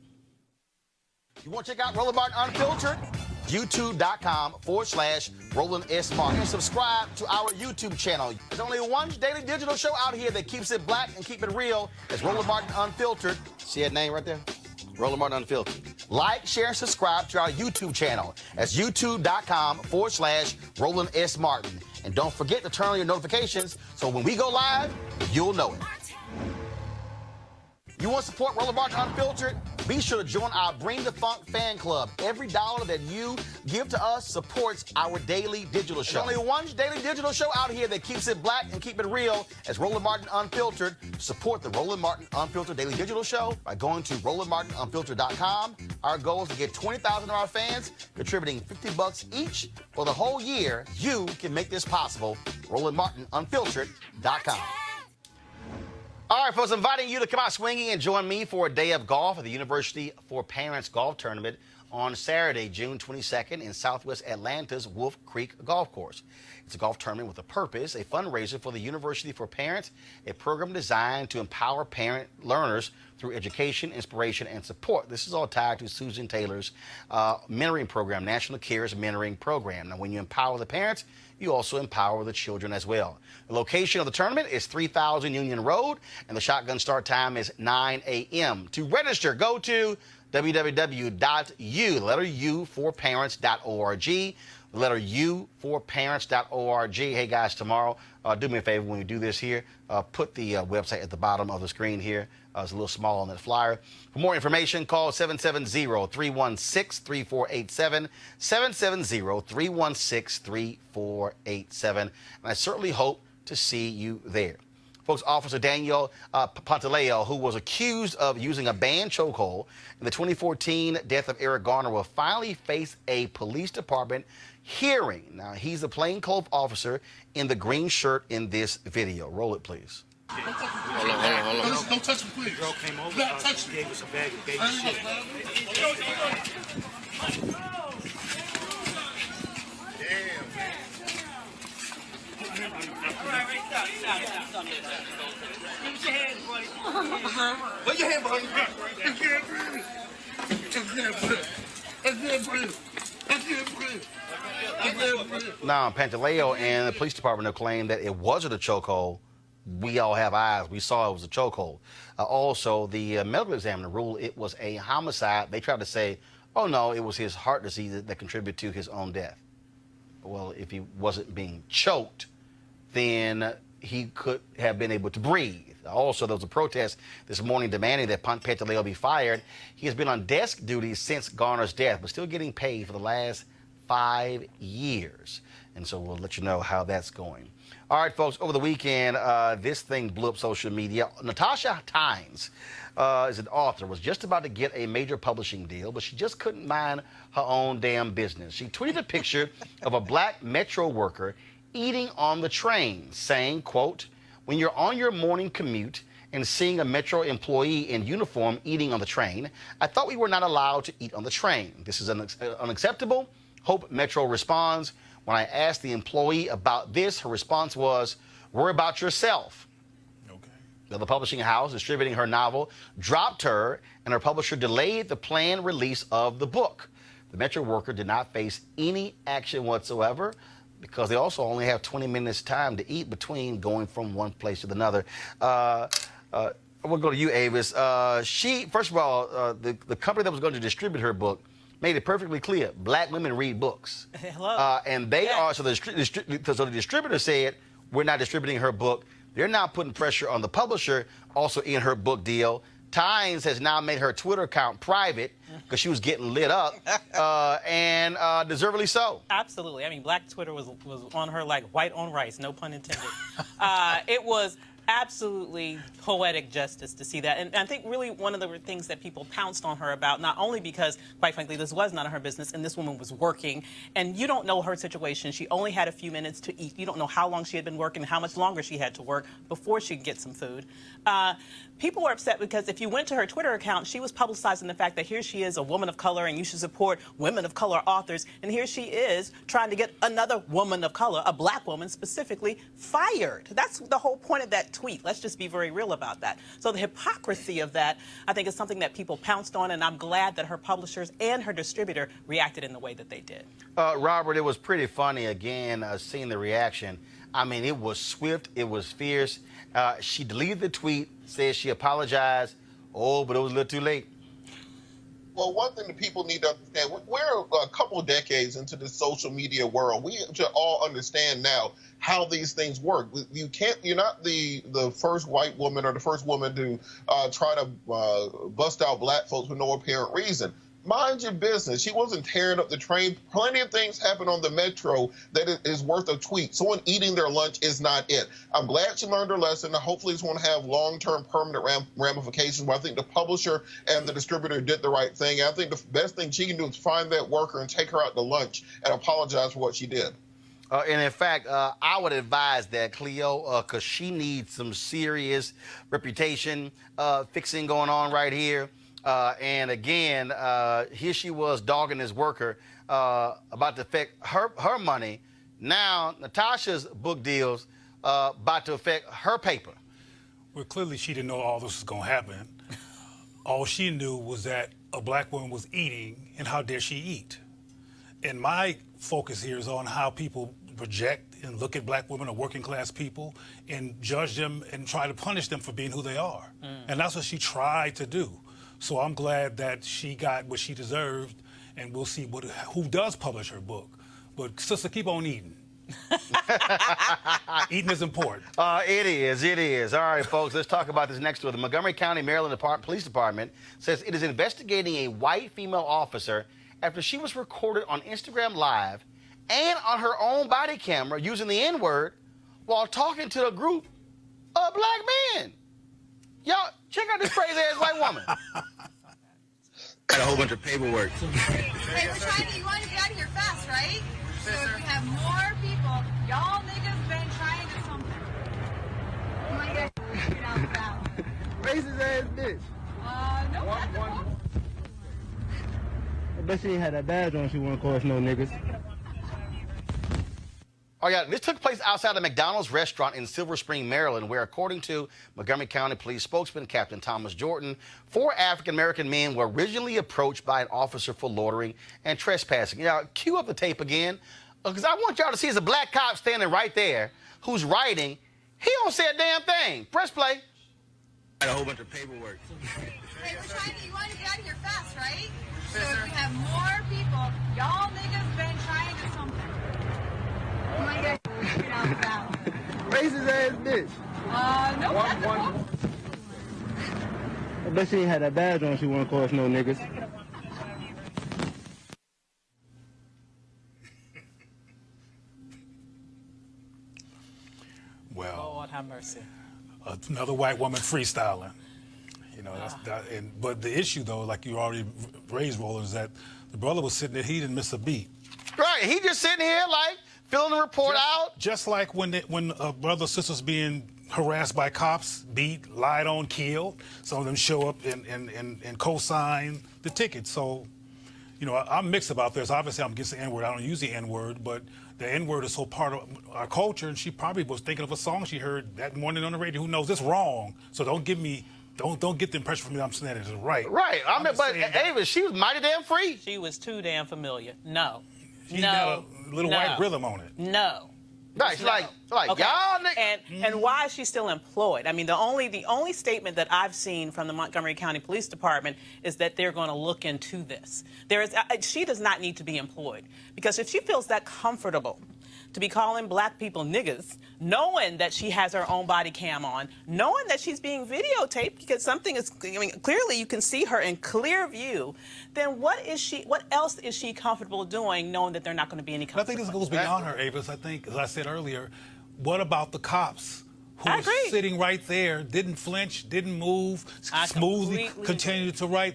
You want to check out Roland Martin Unfiltered? YouTube.com/Roland S. Martin. And subscribe to our YouTube channel. There's only one daily digital show out here that keeps it black and keep it real. It's Roland Martin Unfiltered. See that name right there? Roland Martin Unfiltered. Like, share, and subscribe to our YouTube channel. That's YouTube.com/Roland S. Martin. And don't forget to turn on your notifications so when we go live, you'll know it. You want to support Roland Martin Unfiltered? Be sure to join our Bring the Funk fan club. Every dollar that you give to us supports our daily digital show. There's only one daily digital show out here that keeps it black and keep it real. It's Roland Martin Unfiltered. Support the Roland Martin Unfiltered daily digital show by going to RolandMartinUnfiltered.com. Our goal is to get 20,000 of our fans contributing $50 each for the whole year. You can make this possible. RolandMartinUnfiltered.com. All right, folks, inviting you to come out swinging and join me for a day of golf at the University for Parents Golf Tournament on Saturday, June 22nd in Southwest Atlanta's Wolf Creek Golf Course. It's a golf tournament with a purpose, a fundraiser for the University for Parents, a program designed to empower parent learners through education, inspiration, and support. This is all tied to Susan Taylor's mentoring program, National Cares Mentoring Program. Now, when you empower the parents, you also empower the children as well. The location of the tournament is 3000 Union Road, and the shotgun start time is 9 a.m. To register, go to www.u4parents.org. The letter U4parents.org. Hey, guys, tomorrow, do me a favor when you do this here. Put the website at the bottom of the screen here. It's a little small on that flyer. For more information, call 770-316-3487, 770-316-3487. And I certainly hope to see you there. Folks, Officer Daniel Pantaleo, who was accused of using a banned chokehold in the 2014 death of Eric Garner, will finally face a police department hearing. Now, he's a plainclothes officer in the green shirt in this video. Roll it, please. Hold on. Don't touch him, please. Girl came over, gave us a bag of baby shit. Put your hand behind your back. I can't breathe. Now, Pantaleo and the police department have claimed that it wasn't a chokehold. We all have eyes. We saw it was a chokehold. Also, the medical examiner ruled it was a homicide. They tried to say, oh, no, it was his heart disease that contributed to his own death. Well, if he wasn't being choked, then he could have been able to breathe. Also, there was a protest this morning demanding that Pantaleo be fired. He has been on desk duty since Garner's death, but still getting paid for the last 5 years. And so we'll let you know how that's going. All right, folks, over the weekend, this thing blew up social media. Natasha Tynes is an author, was just about to get a major publishing deal, but she just couldn't mind her own damn business. She tweeted a picture of a black metro worker eating on the train, saying, quote, when you're on your morning commute and seeing a metro employee in uniform eating on the train, I thought we were not allowed to eat on the train. This is unacceptable. Hope Metro responds. When I asked the employee about this, her response was, worry about yourself. Okay. The publishing house distributing her novel dropped her, and her publisher delayed the planned release of the book. The Metro worker did not face any action whatsoever because they also only have 20 minutes time to eat between going from one place to another. We'll go to you, Avis. First of all, the company that was going to distribute her book made it perfectly clear, black women read books. Hello. And they Yeah. are, so the distributor said, we're not distributing her book. They're now putting pressure on the publisher, also in her book deal. Times has now made her Twitter account private because she was getting lit up, and deservedly so. Absolutely. I mean, Black Twitter was on her like white on rice, no pun intended. It was absolutely poetic justice to see that. And I think really one of the things that people pounced on her about, not only because, quite frankly, this was none of her business and this woman was working, and you don't know her situation. She only had a few minutes to eat. You don't know how long she had been working, how much longer she had to work before she could get some food. People were upset because if you went to her Twitter account, she was publicizing the fact that here she is, a woman of color, and you should support women of color authors. And here she is trying to get another woman of color, a black woman specifically, fired. That's the whole point of that tweet. Let's just be very real about that. So the hypocrisy of that, I think, is something that people pounced on, and I'm glad that her publishers and her distributor reacted in the way that they did. Robert, it was pretty funny, again, seeing the reaction. I mean, it was swift. It was fierce. She deleted the tweet, said she apologized. Oh, but it was a little too late. Well, one thing that people need to understand, we're a couple of decades into the social media world. We should all understand now how these things work. You're not the first white woman or the first woman to try to bust out black folks for no apparent reason. Mind your business. She wasn't tearing up the train. Plenty of things happen on the metro that is worth a tweet. Someone eating their lunch is not it. I'm glad she learned her lesson. Hopefully it's going to have long-term permanent ramifications. But I think the publisher and the distributor did the right thing. I think the best thing she can do is find that worker and take her out to lunch and apologize for what she did. And in fact, I would advise that, Cleo, because she needs some serious reputation fixing going on right here. And again, here she was dogging this worker about to affect her money. Now, Natasha's book deals about to affect her paper. Well, clearly she didn't know all this was going to happen. All she knew was that a black woman was eating, and how dare she eat. And my focus here is on how people project and look at black women or working class people and judge them and try to punish them for being who they are. And that's what she tried to do. So I'm glad that she got what she deserved, and we'll see who does publish her book. But sister, keep on eating. Eating is important. It is. All right, folks, let's talk about this next one. The Montgomery County Maryland Police Department says it is investigating a white female officer after she was recorded on Instagram Live and on her own body camera using the N-word while talking to a group of black men. Y'all, check out this crazy-ass white woman. Got a whole bunch of paperwork. Hey, you want to get out of here fast, right? So if we have more people, y'all niggas been trying to something. You want to get out fast. Racist ass bitch. No, what the fuck? I bet she ain't had that badge on. She wouldn't call us no niggas. Oh, yeah, this took place outside a McDonald's restaurant in Silver Spring, Maryland, where, according to Montgomery County Police spokesman Captain Thomas Jordan, 4 African-American men were originally approached by an officer for loitering and trespassing. Now, cue up the tape again, because I want y'all to see there's a black cop standing right there who's writing. He don't say a damn thing. Press play. Got a whole bunch of paperwork. Hey, you want to get out of here fast, right? So if we have more people, y'all niggas been trying to something. You want to get out fast. Racist ass bitch. No, what the fuck? I bet she ain't had that badge on. She wouldn't call us no niggas. Well, Lord have mercy. another white woman freestyling. You know, but the issue, though, like you already raised, Roland, is that the brother was sitting there, he didn't miss a beat. Right, he just sitting here, like, filling the report out. Just like when a brother or sister's being harassed by cops, beat, lied on, killed, some of them show up and co-sign the ticket. So, you know, I'm mixed about this. Obviously, I'm against the N-word. I don't use the N-word, but the N-word is so part of our culture, and she probably was thinking of a song she heard that morning on the radio. Who knows? It's wrong. So don't get the impression from me that I'm saying it is right. Right. I mean, but Ava, she was mighty damn free. She was too damn familiar. No. She had a little white rhythm on it. No. Right, it's like Okay. y'all niggas. And why is she still employed? I mean, the only statement that I've seen from the Montgomery County Police Department is that they're going to look into this. She does not need to be employed, because if she feels that comfortable to be calling black people niggas, knowing that she has her own body cam on, knowing that she's being videotaped because something is, I mean, clearly you can see her in clear view, then what else is she comfortable doing, knowing that they're not going to be any I consequences? think this goes beyond her, Avis. I think, as I said earlier, what about the cops who I were agree. sitting right there, didn't flinch, didn't move, smoothly completely continued to write?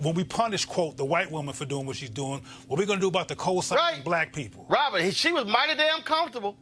When we punish, quote, the white woman for doing what she's doing, what are we going to do about the co-signing black people? Robert, she was mighty damn comfortable.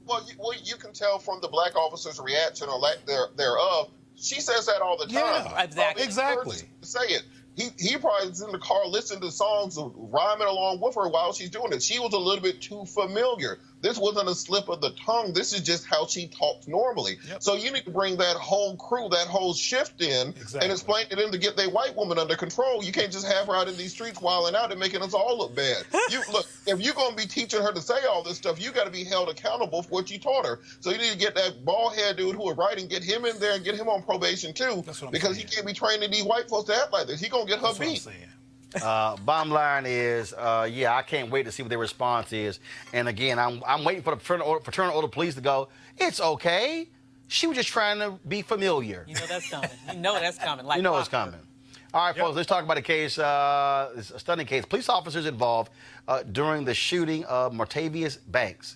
Well, you can tell from the black officer's reaction or lack thereof. She says that all the time. Yeah, exactly. Exactly. Say it. He probably is in the car listening to songs, rhyming along with her while she's doing it. She was a little bit too familiar. This wasn't a slip of the tongue. This is just how she talks normally. Yep. So you need to bring that whole crew, that whole shift in, and explain to them to get their white woman under control. You can't just have her out in these streets wilding out and making us all look bad. Look, if you're going to be teaching her to say all this stuff, you got to be held accountable for what you taught her. So you need to get that bald-head dude who was writing, get him in there and get him on probation too, because he can't be training these white folks to act like this. He going to get her That's what I'm beat. saying. Bottom line is, I can't wait to see what their response is. And again, I'm waiting for the fraternal order police to go, it's okay. She was just trying to be familiar. You know that's coming. You know that's coming. Like You know it's clockwork. coming. All right, folks, let's talk about a case, it's a stunning case. Police officers involved during the shooting of Martavious Banks.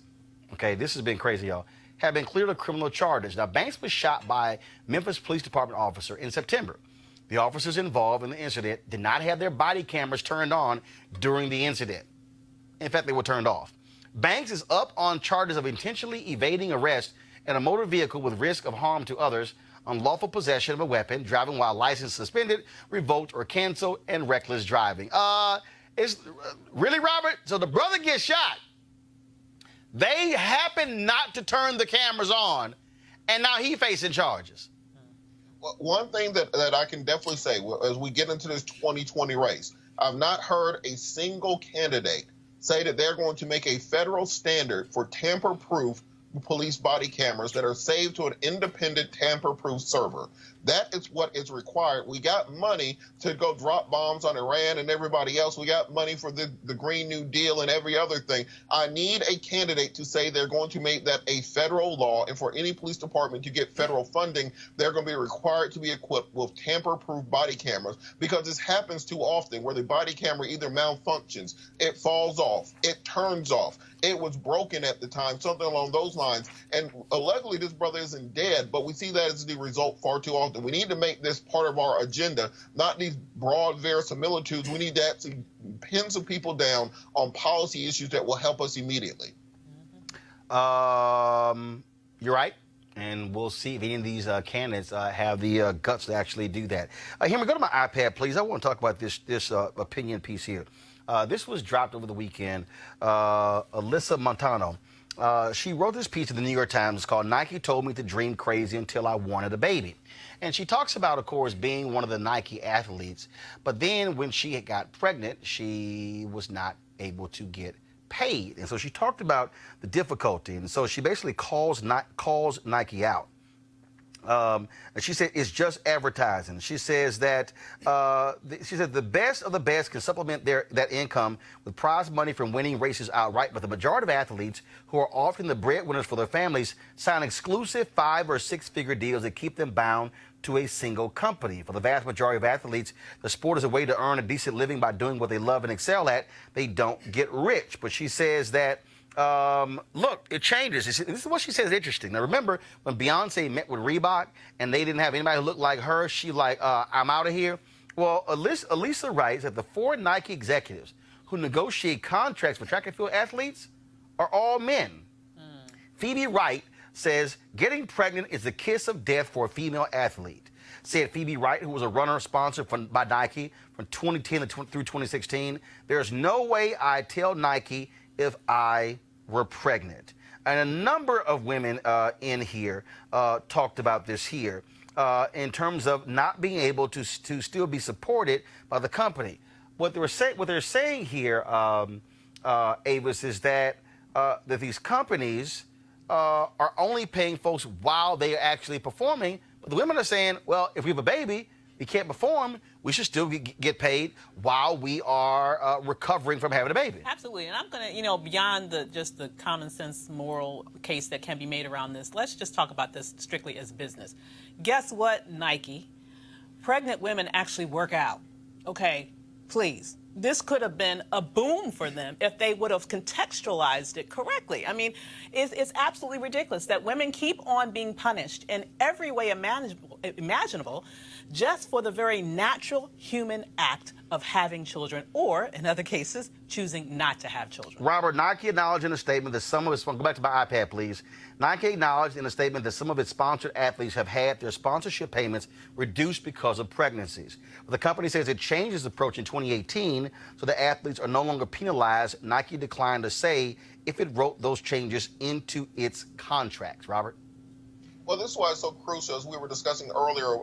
Okay, this has been crazy, y'all. Have been cleared of criminal charges. Now, Banks was shot by Memphis Police Department officer in September. The officers involved in the incident did not have their body cameras turned on during the incident. In fact, they were turned off. Banks is up on charges of intentionally evading arrest in a motor vehicle with risk of harm to others, unlawful possession of a weapon, driving while license suspended, revoked or canceled, and reckless driving. It's really, Robert? So the brother gets shot. They happen not to turn the cameras on, and now he's facing charges. One thing that I can definitely say as we get into this 2020 race, I've not heard a single candidate say that they're going to make a federal standard for tamper-proof police body cameras that are saved to an independent tamper-proof server. That is what is required. We got money to go drop bombs on Iran and everybody else. We got money for the Green New Deal and every other thing. I need a candidate to say they're going to make that a federal law, and for any police department to get federal funding, they're going to be required to be equipped with tamper-proof body cameras, because this happens too often where the body camera either malfunctions, it falls off, it turns off, it was broken at the time, something along those lines. And luckily, this brother isn't dead, but we see that as the result far too often. We need to make this part of our agenda, not these broad verisimilitudes. We need to actually pin some people down on policy issues that will help us immediately. You're right. And we'll see if any of these candidates have the guts to actually do that. Henry, go to my iPad, please. I want to talk about this opinion piece here. This was dropped over the weekend. Alyssa Montano, she wrote this piece in the New York Times. It's called "Nike Told Me to Dream Crazy Until I Wanted a Baby." And she talks about, of course, being one of the Nike athletes. But then when she got pregnant, she was not able to get paid. And so she talked about the difficulty. And so she basically calls Nike out. And she said it's just advertising. She says that the best of the best can supplement that income with prize money from winning races outright, but the majority of athletes, who are often the breadwinners for their families, sign exclusive 5- or 6-figure deals that keep them bound to a single company. For the vast majority of athletes, the sport is a way to earn a decent living by doing what they love and excel at. They don't get rich. But she says that look, it changes. This is what she says is interesting. Now, remember when Beyonce met with Reebok and they didn't have anybody who looked like her? She like, I'm out of here. Well, Alyssa writes that the 4 Nike executives who negotiate contracts for track and field athletes are all men. Phoebe Wright says getting pregnant is the kiss of death for a female athlete. Said Phoebe Wright, who was a runner sponsored by Nike from 2010 through 2016. There's no way I'd tell Nike if I were pregnant. And a number of women in here talked about this here in terms of not being able to still be supported by the company. What they're saying here, Avis, is that these companies are only paying folks while they are actually performing. But the women are saying, well, if we have a baby, we can't perform, we should still get paid while we are recovering from having a baby. Absolutely. And I'm going to, beyond just the common sense moral case that can be made around this, let's just talk about this strictly as business. Guess what, Nike? Pregnant women actually work out. Okay, please. This could have been a boom for them if they would have contextualized it correctly. I mean, it's absolutely ridiculous that women keep on being punished in every way imaginable just for the very natural human act of having children, or, in other cases, choosing not to have children. Robert, Nike acknowledged in a statement that some of its, go back to my iPad, please. Nike acknowledged in a statement that some of its sponsored athletes have had their sponsorship payments reduced because of pregnancies. But the company says it changed its approach in 2018 so the athletes are no longer penalized. Nike declined to say if it wrote those changes into its contracts. Robert? Well, this is why it's so crucial, as we were discussing earlier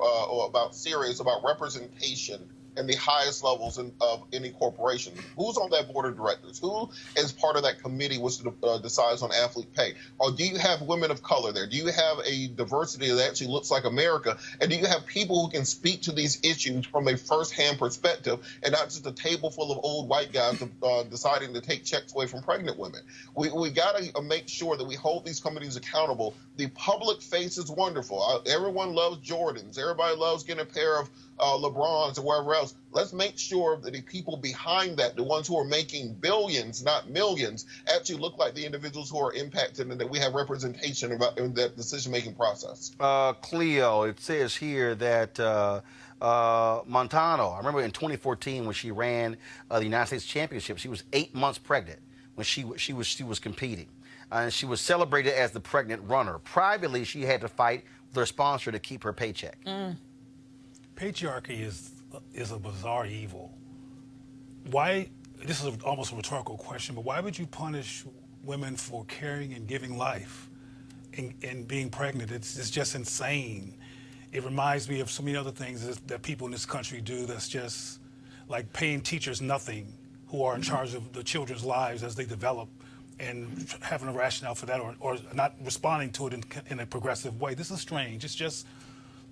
about Sirius, about representation in the highest levels of any corporation. Who's on that board of directors? Who is part of that committee which decides on athlete pay? Or do you have women of color there? Do you have a diversity that actually looks like America? And do you have people who can speak to these issues from a first-hand perspective and not just a table full of old white guys deciding to take checks away from pregnant women? We got to make sure that we hold these companies accountable. The public face is wonderful. Everyone loves Jordans. Everybody loves getting a pair of LeBrons or wherever else. Let's make sure that the people behind that, the ones who are making billions, not millions, actually look like the individuals who are impacted, and that we have representation in that decision-making process. Cleo, it says here that Montano, I remember in 2014 when she ran the United States Championship, she was 8 months pregnant when she was competing. And she was celebrated as the pregnant runner. Privately, she had to fight with her sponsor to keep her paycheck. Patriarchy is a bizarre evil. Why, this is almost a rhetorical question, but why would you punish women for carrying and giving life and being pregnant? It's just insane. It reminds me of so many other things that people in this country do that's just like paying teachers nothing who are in charge of the children's lives as they develop, and having a rationale for that, or not responding to it in a progressive way. This is strange. It's just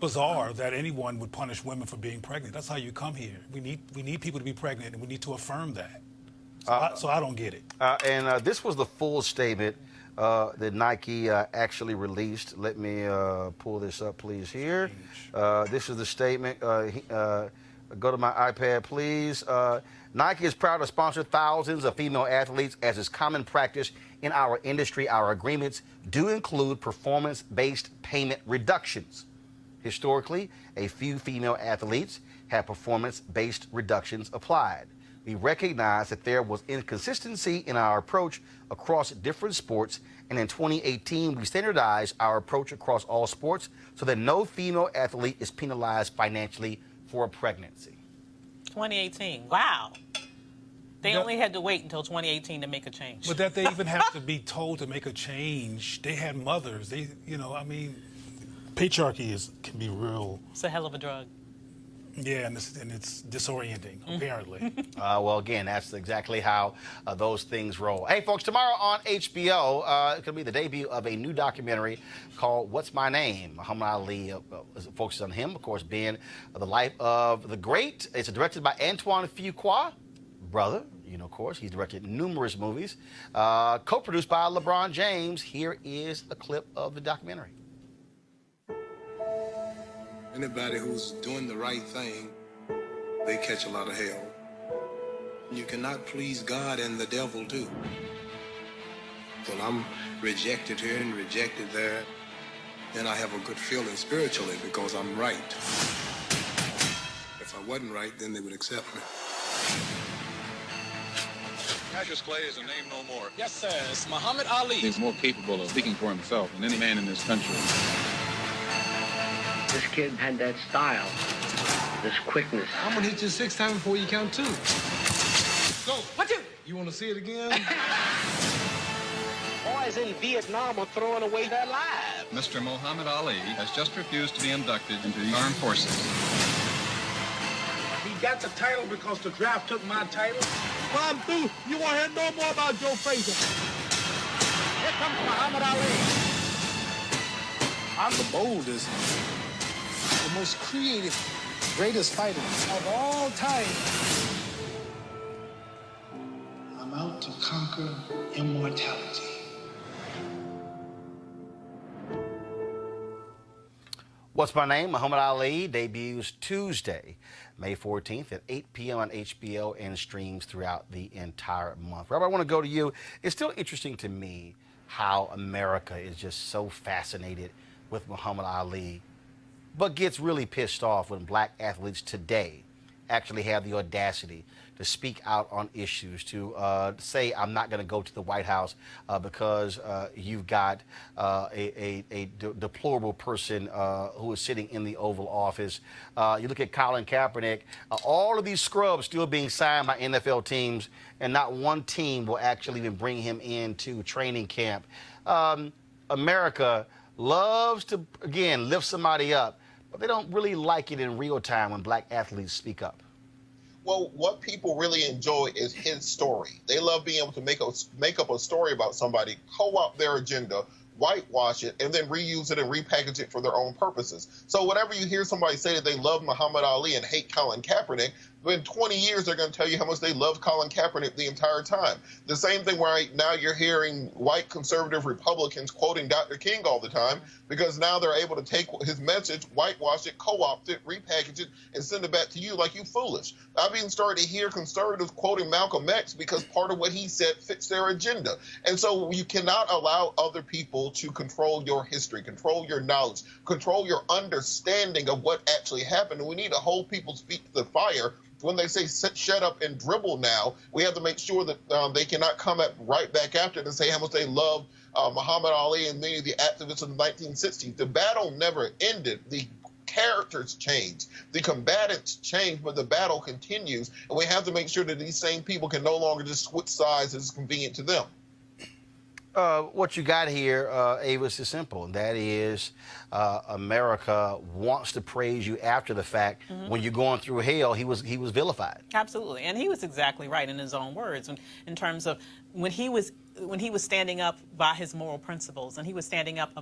bizarre that anyone would punish women for being pregnant. That's how you come here. We need people to be pregnant, and we need to affirm that. So I don't get it. And this was the full statement that Nike actually released. Let me pull this up, please, here. This is the statement. Go to my iPad, please. Nike is proud to sponsor thousands of female athletes, as is common practice in our industry. Our agreements do include performance-based payment reductions. Historically, a few female athletes have performance-based reductions applied. We recognize that there was inconsistency in our approach across different sports, and in 2018, we standardized our approach across all sports so that no female athlete is penalized financially for a pregnancy. 2018, wow. They only had to wait until 2018 to make a change. But that they even have to be told to make a change. They had mothers. Patriarchy can be real. It's a hell of a drug. Yeah, and it's disorienting, apparently. Well, again, that's exactly how those things roll. Hey, folks, tomorrow on HBO, it's going to be the debut of a new documentary called What's My Name? Muhammad Ali focuses on him, of course, being the life of the great. It's directed by Antoine Fuqua, brother. Of course, he's directed numerous movies. Co-produced by LeBron James. Here is a clip of the documentary. Anybody who's doing the right thing, they catch a lot of hell. You cannot please God and the devil too. Well, I'm rejected here and rejected there, then I have a good feeling spiritually because I'm right. If I wasn't right, then they would accept me. Cassius Clay is a name no more. Yes, sir. It's Muhammad Ali. He's more capable of speaking for himself than any man in this country. This kid had that style, this quickness. I'm gonna hit you 6 times before you count 2. Go. What you? You wanna see it again? Boys in Vietnam are throwing away their lives. Mr. Muhammad Ali has just refused to be inducted into the armed forces. He got the title because the draft took my title. Well, I'm through. You won't hear no more about Joe Frazier. Here comes Muhammad Ali. I'm the boldest, the most creative, greatest fighter of all time. I'm out to conquer immortality. What's My Name? Muhammad Ali debuts Tuesday, May 14th at 8 p.m. on HBO and streams throughout the entire month. Robert, I want to go to you. It's still interesting to me how America is just so fascinated with Muhammad Ali, but gets really pissed off when black athletes today actually have the audacity to speak out on issues, to say, I'm not going to go to the White House because you've got a deplorable person who is sitting in the Oval Office. You look at Colin Kaepernick, all of these scrubs still being signed by NFL teams, and not one team will actually even bring him into training camp. America loves to, again, lift somebody up, but they don't really like it in real time when black athletes speak up. Well, what people really enjoy is his story. They love being able to make up a story about somebody, co-opt their agenda, whitewash it, and then reuse it and repackage it for their own purposes. So whenever you hear somebody say that they love Muhammad Ali and hate Colin Kaepernick, in 20 years, they're going to tell you how much they love Colin Kaepernick the entire time. The same thing right now you're hearing white conservative Republicans quoting Dr. King all the time, because now they're able to take his message, whitewash it, co-opt it, repackage it, and send it back to you like you foolish. I've even started to hear conservatives quoting Malcolm X because part of what he said fits their agenda. And so you cannot allow other people to control your history, control your knowledge, control your understanding of what actually happened. And we need to hold people's feet to the fire. When they say shut up and dribble now, we have to make sure that they cannot come right back after it and say how much they love Muhammad Ali and many of the activists of the 1960s. The battle never ended. The characters change. The combatants change, but the battle continues. And we have to make sure that these same people can no longer just switch sides as it's convenient to them. What you got here, Avis, is simple. And that is America wants to praise you after the fact. When you're going through hell, he was vilified. Absolutely, and he was exactly right in his own words in terms of when he was standing up by his moral principles and he was standing up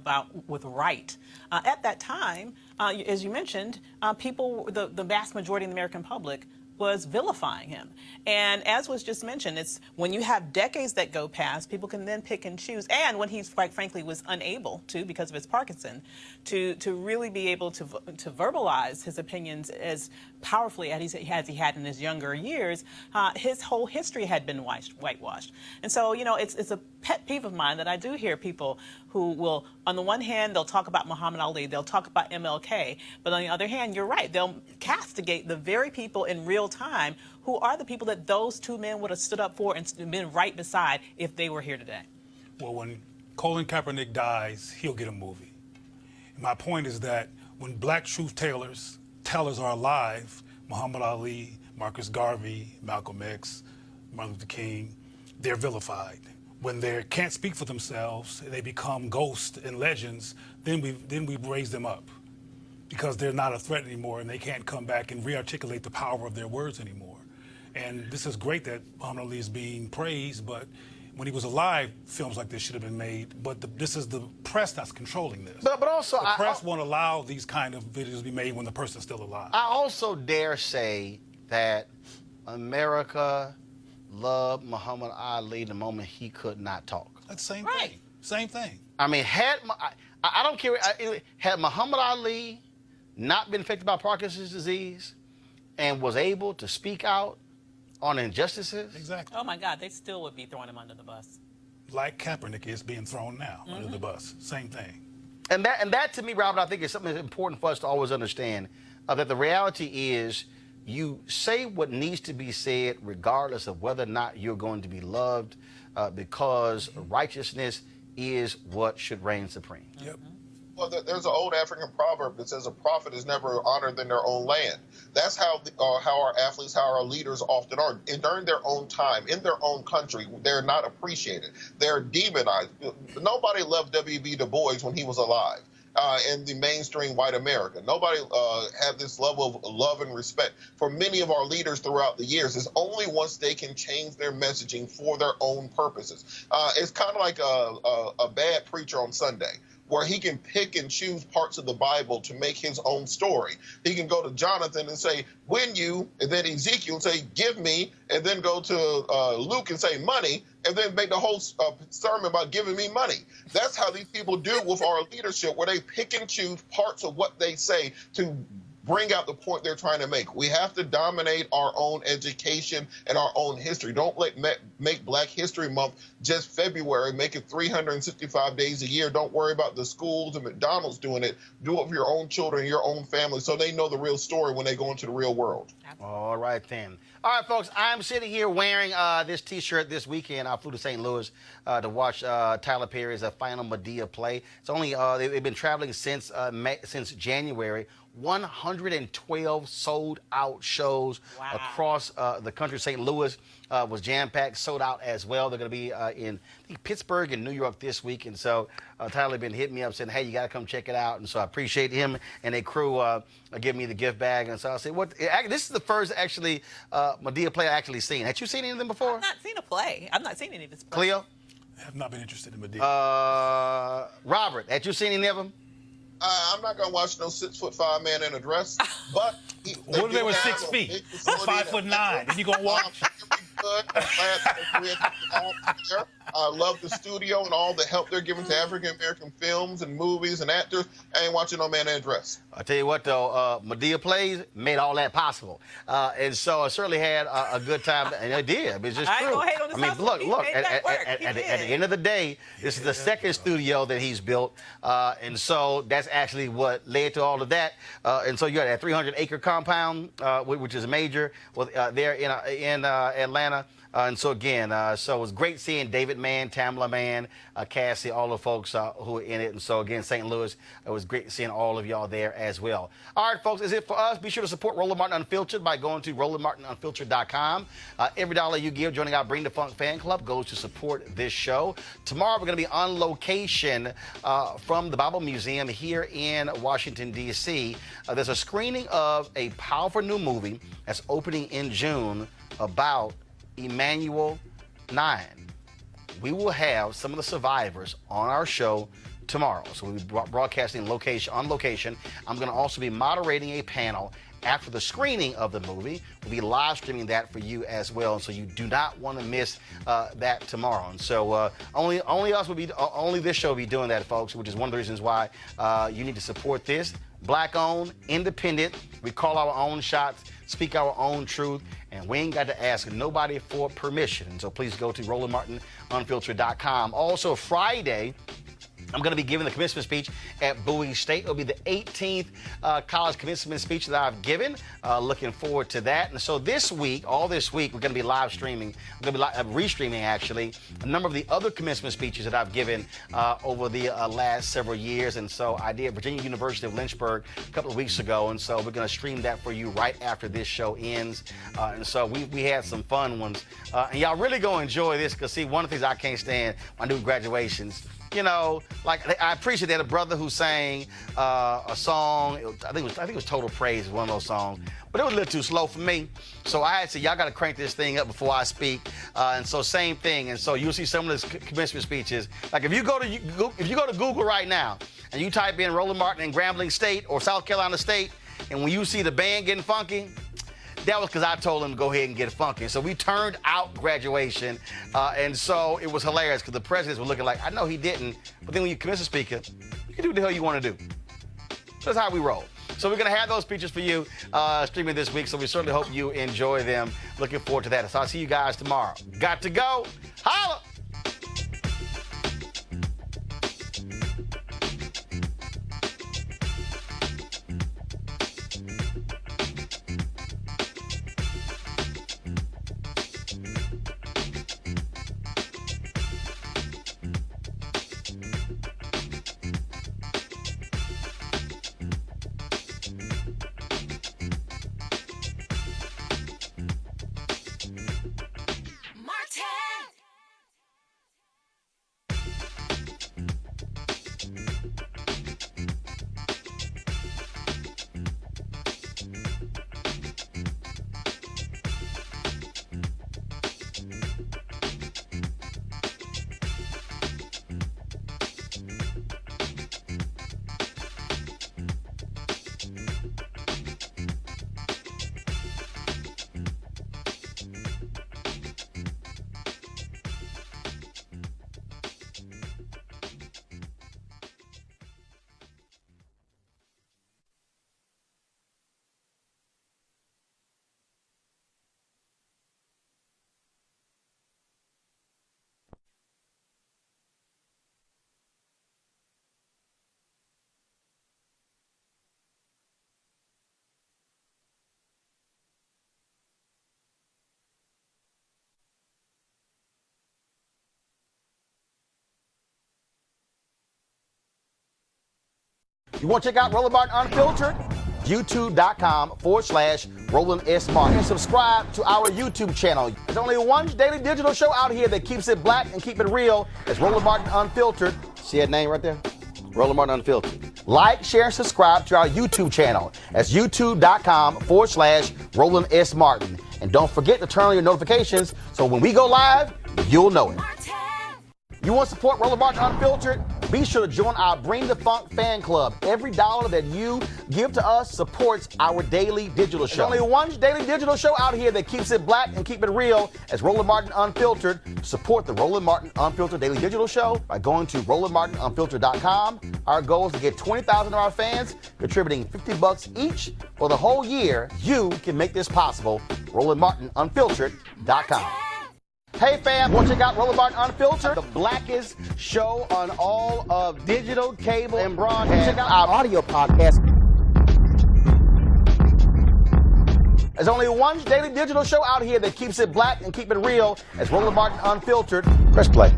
with right. At that time, as you mentioned, people, the vast majority of the American public was vilifying him. And as was just mentioned, it's when you have decades that go past, people can then pick and choose. And when he's, quite frankly, was unable to, because of his Parkinson, to really be able to verbalize his opinions as powerfully as he had in his younger years, his whole history had been whitewashed. And so, you know, it's a pet peeve of mine that I do hear people who will, on the one hand, they'll talk about Muhammad Ali, they'll talk about MLK, but on the other hand, you're right, they'll castigate the very people in real time who are the people that those two men would have stood up for and been right beside if they were here today. Well, when Colin Kaepernick dies, he'll get a movie. And my point is that when black truth tellers are alive, Muhammad Ali, Marcus Garvey, Malcolm X, Martin Luther King, they're vilified. When they can't speak for themselves, they become ghosts and legends, then we raise them up because they're not a threat anymore and they can't come back and re-articulate the power of their words anymore. And this is great that Muhammad Ali is being praised, but when he was alive, films like this should have been made. But this is the press that's controlling this. But also, the press won't allow these kind of videos to be made when the person's still alive. I also dare say that America loved Muhammad Ali the moment he could not talk. That's the same thing. Same thing. I mean, I don't care. Had Muhammad Ali not been affected by Parkinson's disease and was able to speak out on injustices? Exactly. Oh, my God, they still would be throwing him under the bus. Like Kaepernick is being thrown now under the bus. Same thing. And that to me, Robert, I think is something that's important for us to always understand, that the reality is you say what needs to be said regardless of whether or not you're going to be loved, because righteousness is what should reign supreme. Yep. Well, there's an old African proverb that says a prophet is never honored in their own land. That's how our athletes, how our leaders often are. And during their own time, in their own country, they're not appreciated. They're demonized. Nobody loved W.B. Du Bois when he was alive. In the mainstream white America. Nobody had this level of love and respect for many of our leaders throughout the years. It's only once they can change their messaging for their own purposes. It's kind of like a bad preacher on Sunday, where he can pick and choose parts of the Bible to make his own story. He can go to Jonathan and say, win you, and then Ezekiel and say, give me, and then go to Luke and say, money, and then make the whole sermon about giving me money. That's how these people do with our leadership, where they pick and choose parts of what they say to bring out the point they're trying to make. We have to dominate our own education and our own history. Don't make Black History Month just February. Make it 365 days a year. Don't worry about the schools and McDonald's doing it. Do it for your own children, your own family, so they know the real story when they go into the real world. All right, then. All right, folks, I'm sitting here wearing this T-shirt this weekend. I flew to St. Louis to watch Tyler Perry's final Medea play. It's only they've been traveling since January. 112 sold-out shows across the country. St. Louis was jam-packed, sold out as well. They're going to be in I think, Pittsburgh and New York this week. And so Tyler been hitting me up saying, hey, you got to come check it out. And so I appreciate him and a crew giving me the gift bag. And so I said, this is the first actually Medea play I actually seen. Had you seen any of them before? I've not seen a play. I've not seen any of his plays. Cleo? I have not been interested in Medea. Robert, had you seen any of them? I'm not going to watch no 6'5" man in a dress, but what if they were 6 feet? 5'9", and you going to watch? Good. I love the studio and all the help they're giving to African-American films and movies and actors. I ain't watching no man in a dress. I tell you what, though, Medea plays made all that possible. And so I certainly had a good time, and I did. I mean, it's just true. I mean, look, at the end of the day, this is the second studio that he's built. And so that's actually what led to all of that. And so you got that 300-acre compound, which is major, there in Atlanta. And so, again, so it was great seeing David Mann, Tamla Mann, Cassie, all the folks who were in it. And so, again, St. Louis, it was great seeing all of y'all there as well. All right, folks, that's it for us. Be sure to support Roland Martin Unfiltered by going to RolandMartinUnfiltered.com. Every dollar you give joining our Bring the Funk fan club goes to support this show. Tomorrow, we're going to be on location from the Bible Museum here in Washington, D.C. There's a screening of a powerful new movie that's opening in June about Emmanuel 9. We will have some of the survivors on our show tomorrow. So we'll be broadcasting on location. I'm going to also be moderating a panel after the screening of the movie. We'll be live streaming that for you as well. And so you do not want to miss that tomorrow. And so only this show will be doing that, folks, which is one of the reasons why you need to support this. Black-owned, independent. We call our own shots, speak our own truth, and we ain't got to ask nobody for permission. And so please go to RolandMartinUnfiltered.com. Also, Friday, I'm going to be giving the commencement speech at Bowie State. It'll be the 18th college commencement speech that I've given. Looking forward to that. And so all this week, we're going to be live streaming. We're going to be restreaming, actually, a number of the other commencement speeches that I've given over the last several years. And so I did Virginia University of Lynchburg a couple of weeks ago. And so we're going to stream that for you right after this show ends. And so we had some fun ones. And y'all really going to enjoy this because, see, one of the things I can't stand when I do graduations, you know, like I appreciate that a brother who sang a song. I think it was Total Praise, one of those songs, but it was a little too slow for me. So I had to say, y'all got to crank this thing up before I speak. And so same thing. And so you'll see some of those commencement speeches. Like if you go to Google right now and you type in Roland Martin and Grambling State or South Carolina State, and when you see the band getting funky, that was because I told him to go ahead and get funky. So we turned out graduation, and so it was hilarious because the presidents were looking like, I know he didn't, but then when you commence a speaker, you can do what the hell you want to do. That's how we roll. So we're going to have those speeches for you streaming this week, so we certainly hope you enjoy them. Looking forward to that. So I'll see you guys tomorrow. Got to go. Holla! You want to check out Roland Martin Unfiltered? YouTube.com/Roland S. Martin. And subscribe to our YouTube channel. There's only one daily digital show out here that keeps it black and keep it real. It's Roland Martin Unfiltered. See that name right there? Roland Martin Unfiltered. Like, share, and subscribe to our YouTube channel. That's YouTube.com/Roland S. Martin. And don't forget to turn on your notifications so when we go live, you'll know it. You want to support Roland Martin Unfiltered? Be sure to join our Bring the Funk fan club. Every dollar that you give to us supports our daily digital show. There's only one daily digital show out here that keeps it black and keep it real. It's Roland Martin Unfiltered. Support the Roland Martin Unfiltered daily digital show by going to RolandMartinUnfiltered.com. Our goal is to get 20,000 of our fans contributing $50 each for the whole year. You can make this possible. RolandMartinUnfiltered.com. Hey fam, want to check out Roland Martin Unfiltered? The blackest show on all of digital, cable, and broadcast. Check out our audio podcast. There's only one daily digital show out here that keeps it black and keep it real. It's Roland Martin Unfiltered. Press play.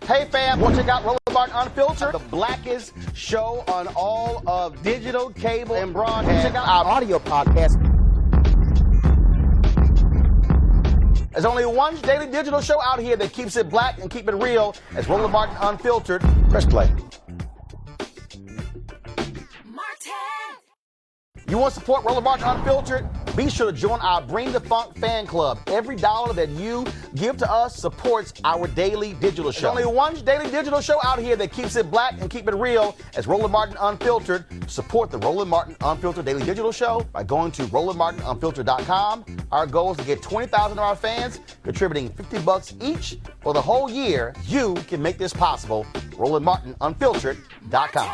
Hey fam, want to check out Roland Martin Unfiltered? The blackest show on all of digital, cable, and broadcast. Check out our audio podcast. There's only one daily digital show out here that keeps it black and keep it real. It's Roland Martin Unfiltered. Press play. You want to support Roland Martin Unfiltered? Be sure to join our Bring the Funk fan club. Every dollar that you give to us supports our daily digital show. There's only one daily digital show out here that keeps it black and keep it real. It's Roland Martin Unfiltered. Support the Roland Martin Unfiltered daily digital show by going to RolandMartinUnfiltered.com. Our goal is to get 20,000 of our fans contributing $50 each for the whole year. You can make this possible. RolandMartinUnfiltered.com.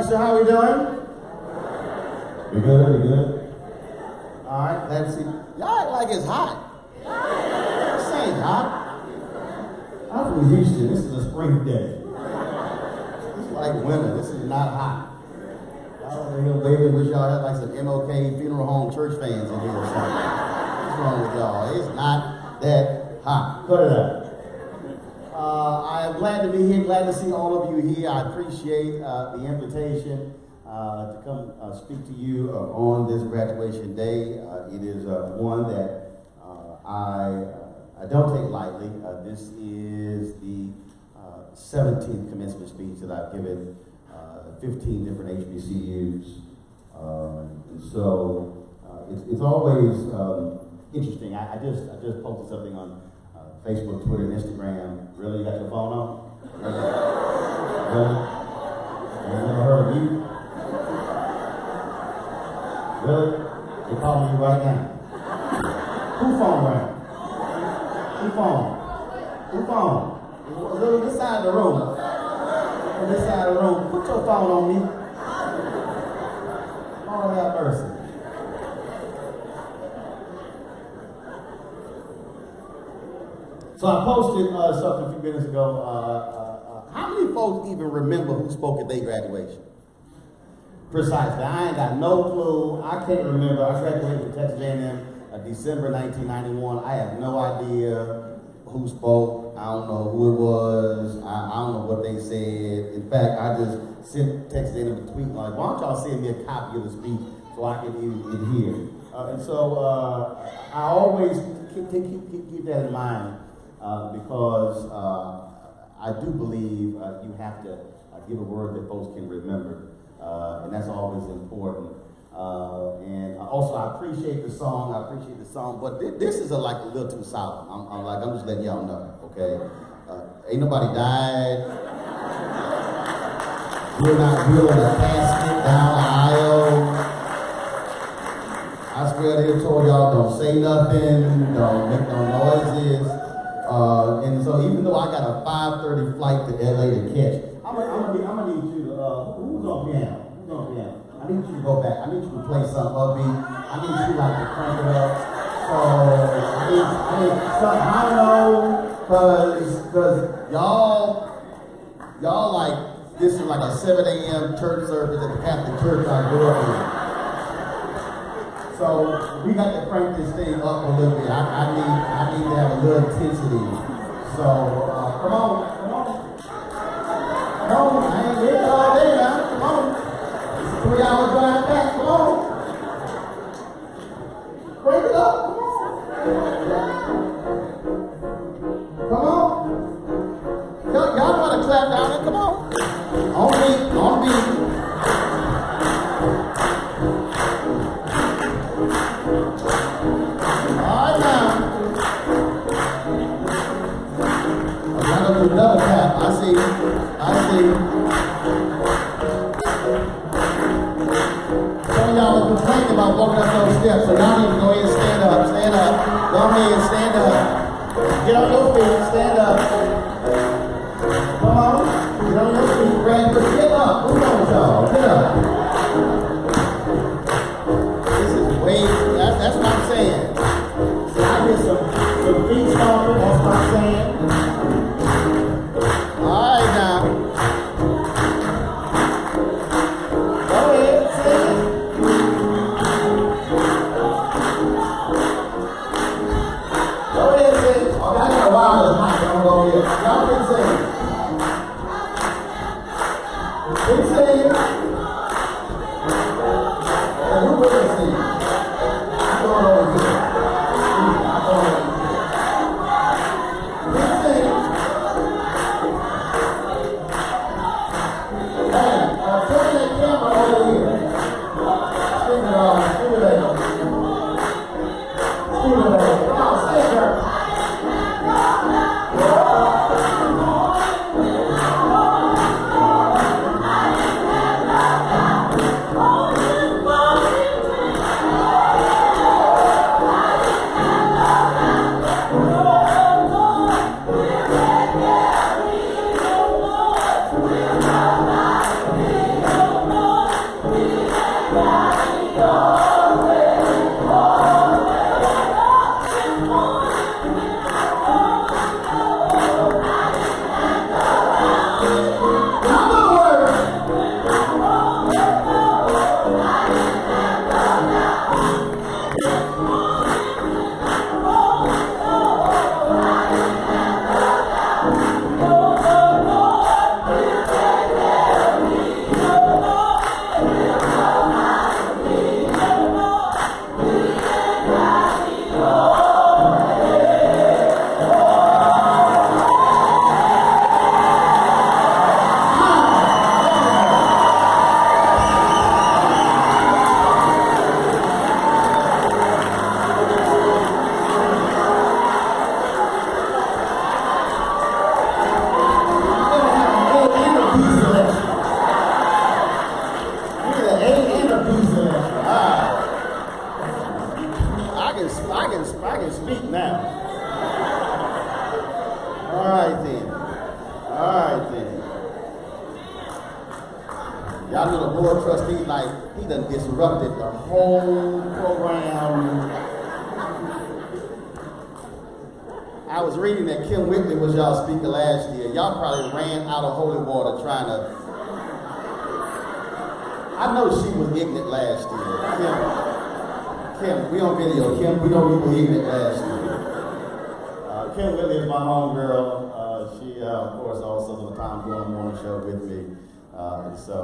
sir. How we doing? We good? We good? All right, glad to see you. Y'all act like it's hot. This ain't hot. I'm from Houston. This is a spring day. This is like winter. This is not hot. Y'all over here waving, wish y'all had like some MOK funeral home church fans in here or something. What's wrong with y'all? It's not that hot. Cut it out. I am glad to be here, glad to see all of you here. I appreciate the invitation to come speak to you on this graduation day. It is one that I don't take lightly. This is the 17th commencement speech that I've given 15 different HBCUs. And so it's always interesting. I just posted something on Facebook, Twitter, and Instagram. Really? You got your phone on? Really? You never heard of you? Really? They calling you right now. Who phone rang? Who phone? Really, this side of the room. On this side of the room. Put your phone on me. Lord have mercy. So I posted something a few minutes ago. How many folks even remember who spoke at their graduation? Precisely. I ain't got no clue. I can't remember. I graduated from Texas A&M December 1991. I have no idea who spoke. I don't know who it was. I don't know what they said. In fact, I just sent Texas A&M a tweet like, why don't y'all send me a copy of the speech so I can hear it. And so I always keep that in mind. Because I do believe you have to give a word that folks can remember, and that's always important. And also, I appreciate the song. But this is like a little too solemn. I'm just letting y'all know, okay? Ain't nobody died. We're not wheeling a casket down the aisle. I swear they told y'all don't say nothing, don't make no noises. And so even though I got a 5:30 flight to LA to catch, I'm gonna need you to, who's on piano? I need you to go back. I need you to play some upbeat. I need you like to crank it up. So I need something, I don't know, cause y'all like, this is like a 7 a.m. church service at the Catholic church I grew up in. So we got to crank this thing up a little bit. I need to have a little intensity. So come on. I ain't here all day now. Come on. It's a 3-hour drive back. Come on. Crank it up. Come on. Y'all know how to clap down there. Come on. On me. Double tap. I see. Some of y'all are complaining about walking up those steps, so y'all need to go ahead and stand up. Stand up. Go ahead and stand up. Get on your feet. Stand up. Come on. Get on your feet. Grab your get up. Who's on with y'all? Get up. This is way. That's what I'm saying. So I hear some feet stomping. That's what I'm saying. can speak now. All right then. Y'all know the board trustee, like, he done disrupted the whole program. I was reading that Kim Whitley was y'all speaker last year. Y'all probably ran out of holy water trying to. I know she was ignorant last year. Kim, we on video. Kim, we know you were ignorant last year. Kim Whitley is my homegirl. She, of course, also on the Tom Gordon Morning Show with me. And so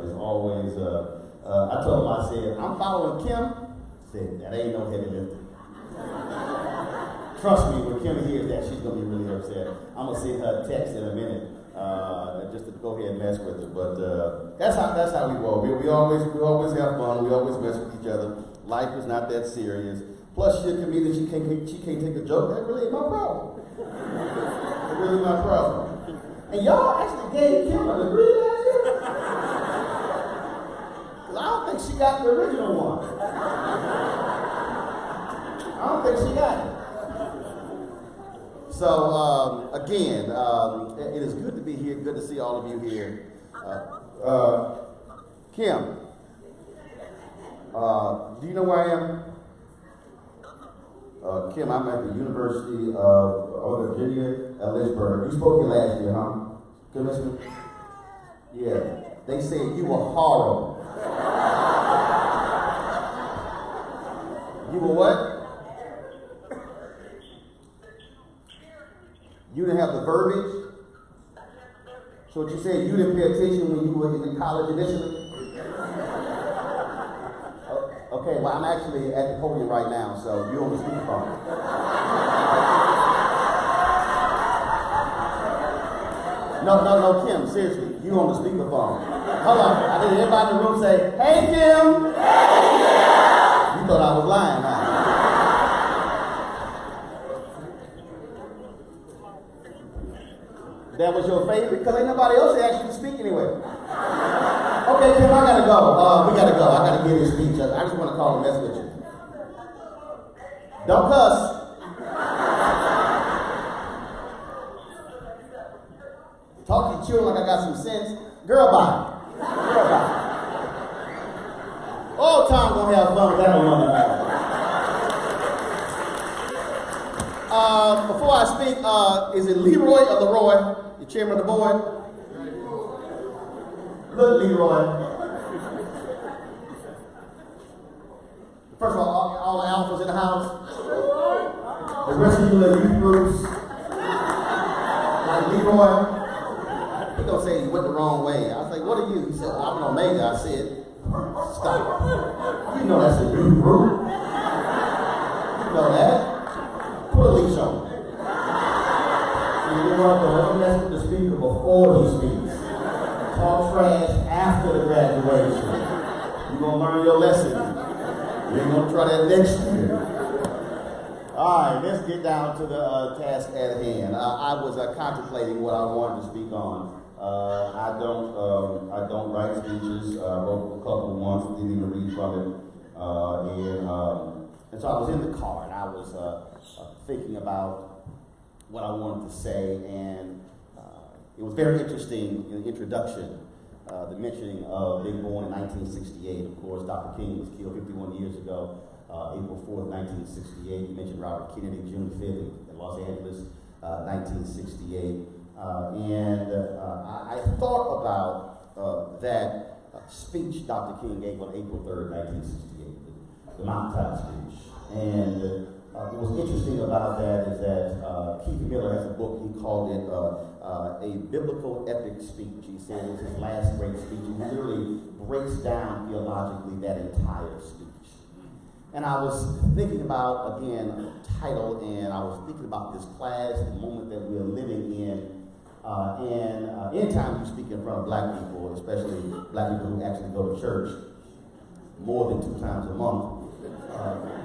it's always, I told him, I said, I'm following Kim. I said, that ain't no heavy lifting. Trust me, when Kim hears that, she's going to be really upset. I'm going to send her a text in a minute just to go ahead and mess with her. But that's how we roll. We always have fun. We always mess with each other. Life is not that serious. Plus, she's a comedian. She can't take a joke. That really ain't my problem. That's really my problem. And y'all actually gave Kim a degree last year? Because I don't think she got the original one. I don't think she got it. So, again, it is good to be here. Good to see all of you here. Kim, do you know where I am? Kim, I'm at the University of Virginia at Lynchburg. You spoke here last year, huh? Commissioner? Yeah. They said you were horrible. You were what? You didn't have the verbiage? So what you said, you didn't pay attention when you were in college initially? Okay, well, I'm actually at the podium right now, so you're on the speakerphone. No, Kim, seriously, you on the speakerphone. Hold on, I did everybody in the room say, hey, Kim! Hey, Kim! You thought I was lying, huh? That was your favorite? Because ain't nobody else asked you to speak anyway. Okay, Kim, I gotta go. We gotta go. I gotta give this speech. I just want to call and mess with you. Don't cuss. Talk to your children like I got some sense. Girl, bye. All time gonna have fun with that on Monday night. Before I speak, is it Leroy or Leroy, the chairman of the board? Look, Leroy. First of all the alphas in the house. The rest of you little youth groups. Like Leroy. He gonna say he went the wrong way. I was like, what are you? He said, I'm an Omega. I said, stop. You know that's a youth group. You know that. Put a leash on. So you want to mess with the speaker before he speaks. Talk trash after the graduation. You're going to learn your lesson. You ain't going to try that next year. All right, let's get down to the task at hand. I was contemplating what I wanted to speak on. I don't write speeches. I wrote a couple once, didn't even read from it. And so I was in the car and I was thinking about what I wanted to say, and it was very interesting in the introduction, the mentioning of being born in 1968. Of course, Dr. King was killed 51 years ago, April 4th, 1968. You mentioned Robert Kennedy, June 5th in Los Angeles, 1968. I thought about that speech Dr. King gave on April 3rd, 1968, the Mountaintop speech. And what was interesting about that is that Keith Miller has a book, he called it a biblical epic speech. He said it was his last great speech. He literally breaks down theologically that entire speech. And I was thinking about, again, title, and I was thinking about this class, the moment that we're living in. Anytime you speak in front of black people, especially black people who actually go to church more than 2 times a month,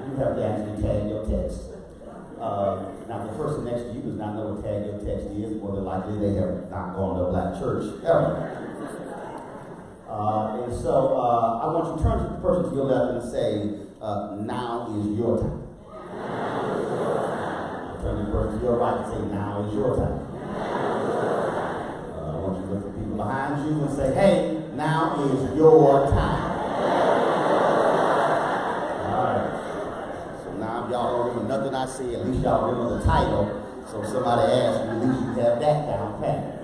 you have to actually tag your text. Now, the person next to you does not know what tag your text is. More than likely, they have not gone to a black church ever. And so I want you to turn to the person to your left and say, now is your time. Turn the person to your right and say, now is your time. I want you to look at people behind you and say, hey, now is your time. All right. So now if y'all don't remember nothing I say, at least y'all remember the title. So if somebody asks you, at least you have that down pat.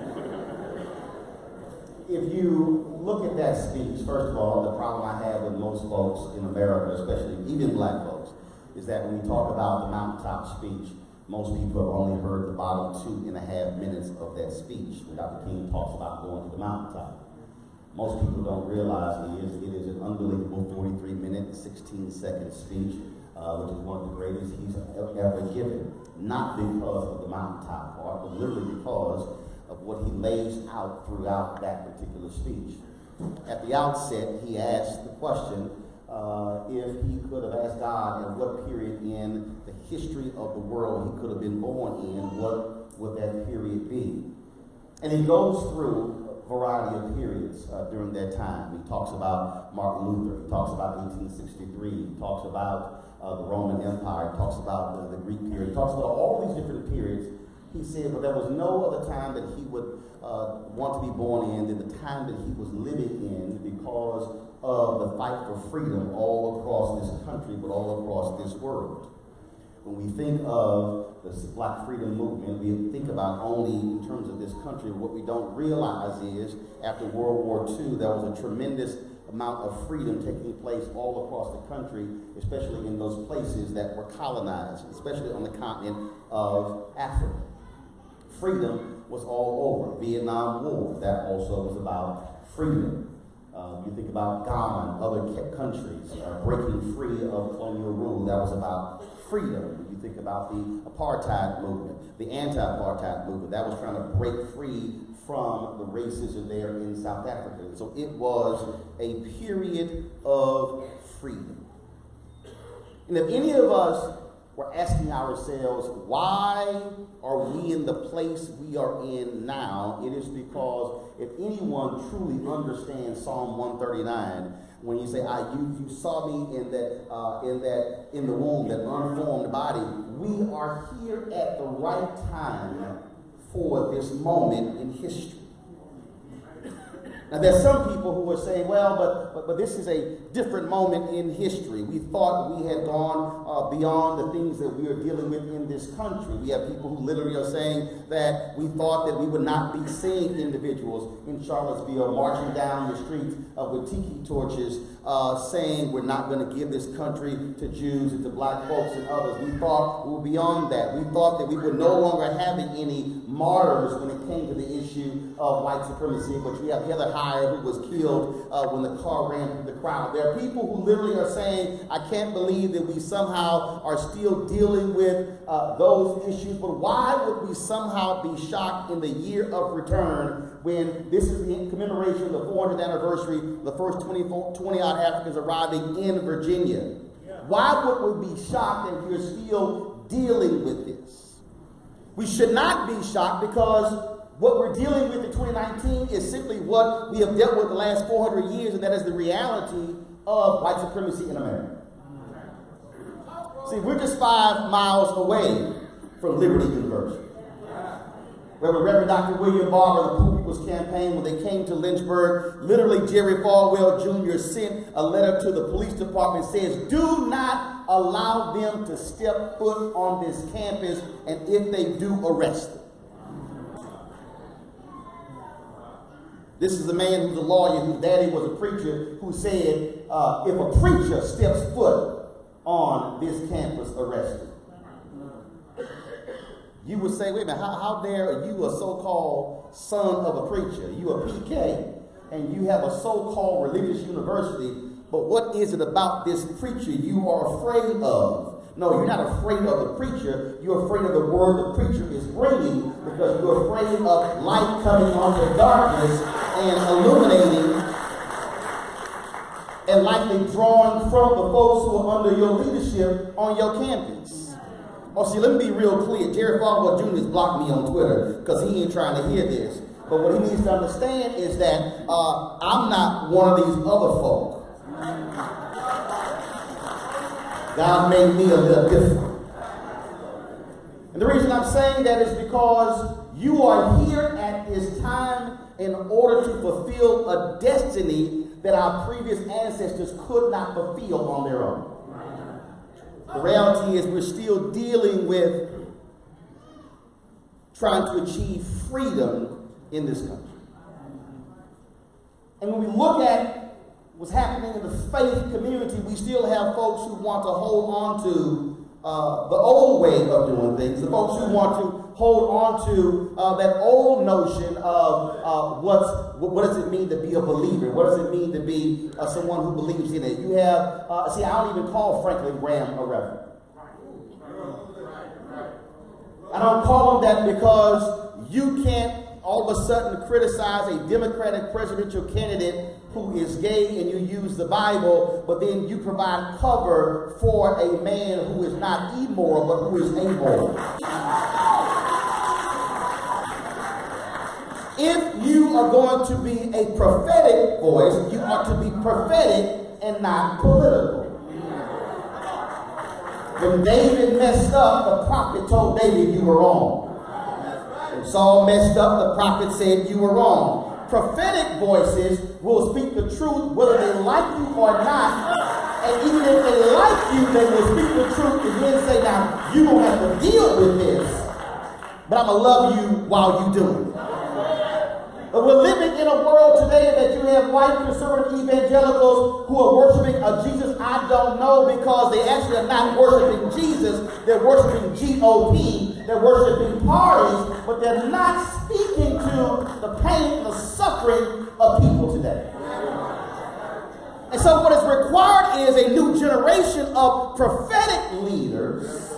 If you look at that speech, first of all, the problem I have with most folks in America, especially even black folks, is that when we talk about the mountaintop speech, most people have only heard the bottom 2.5 minutes of that speech when Dr. King talks about going to the mountaintop. Most people don't realize it is an unbelievable 43-minute, 16-second speech, which is one of the greatest he's ever given. Not because of the mountaintop part, but literally because of what he lays out throughout that particular speech. At the outset, he asked the question if he could have asked God in what period in the history of the world he could have been born in, what would that period be? And he goes through a variety of periods during that time. He talks about Martin Luther, he talks about 1863, he talks about the Roman Empire, he talks about the Greek period, he talks about all these different periods. He said, but there was no other time that he would want to be born in than the time that he was living in because of the fight for freedom all across this country, but all across this world. When we think of the Black freedom movement, we think about only in terms of this country. What we don't realize is after World War II, there was a tremendous amount of freedom taking place all across the country, especially in those places that were colonized, especially on the continent of Africa. Freedom was all over. Vietnam War, that also was about freedom. You think about Ghana and other countries breaking free of colonial rule, that was about freedom. You think about the apartheid movement, the anti-apartheid movement, that was trying to break free from the racism there in South Africa. So it was a period of freedom. And if any of us were asking ourselves, why are we in the place we are in now? It is because if anyone truly understands Psalm 139, when you say, you saw me in the womb, that unformed body, we are here at the right time for this moment in history. Now, there's some people who are saying, well, but this is a different moment in history. We thought we had gone beyond the things that we are dealing with in this country. We have people who literally are saying that we thought that we would not be seeing individuals in Charlottesville marching down the streets with tiki torches saying we're not going to give this country to Jews and to black folks and others. We thought we were beyond that. We thought that we were no longer having any martyrs when it came to the issue of white supremacy, but you have Heather Heyer, who was killed when the car ran through the crowd. There are people who literally are saying, I can't believe that we somehow are still dealing with those issues, but why would we somehow be shocked in the year of return when this is the commemoration of the 400th anniversary of the first 20-odd Africans arriving in Virginia? Why would we be shocked if we're still dealing with this? We should not be shocked because what we're dealing with in 2019 is simply what we have dealt with the last 400 years, and that is the reality of white supremacy in America. See, we're just 5 miles away from Liberty University. Reverend Dr. William Barber, the Poor People's Campaign, when they came to Lynchburg, literally Jerry Falwell Jr. sent a letter to the police department that says, do not allow them to step foot on this campus, and if they do, arrest them. This is a man who's a lawyer, whose daddy was a preacher, who said, if a preacher steps foot on this campus, arrest him. You would say, wait a minute, how dare are you a so-called son of a preacher? You a PK, and you have a so-called religious university, but what is it about this preacher you are afraid of? No, you're not afraid of the preacher. You're afraid of the word the preacher is bringing because you're afraid of light coming onto darkness and illuminating and likely drawing from the folks who are under your leadership on your campus. Oh, see, let me be real clear. Jerry Falwell Jr. has blocked me on Twitter because he ain't trying to hear this. But what he needs to understand is that I'm not one of these other folk. God made me a little different. And the reason I'm saying that is because you are here at this time in order to fulfill a destiny that our previous ancestors could not fulfill on their own. The reality is we're still dealing with trying to achieve freedom in this country. And when we look at what's happening in the faith community, we still have folks who want to hold on to the old way of doing things, the folks who want to hold on to that old notion of what does it mean to be a believer? What does it mean to be someone who believes in it? You have, I don't even call Franklin Graham a reverend. I don't call him that because you can't all of a sudden criticize a Democratic presidential candidate who is gay and you use the Bible, but then you provide cover for a man who is not immoral, but who is amoral. If you are going to be a prophetic voice, you ought to be prophetic and not political. When David messed up, the prophet told David you were wrong. When Saul messed up, the prophet said you were wrong. Prophetic voices will speak the truth whether they like you or not. And even if they like you, they will speak the truth and then say, now, you don't have to deal with this, but I'm going to love you while you do it. But we're living in a world today that you have white conservative evangelicals who are worshiping a Jesus I don't know because they actually are not worshiping Jesus. They're worshiping GOP. They're worshiping parties, but they're not speaking to the pain and the suffering of people today. And so what is required is a new generation of prophetic leaders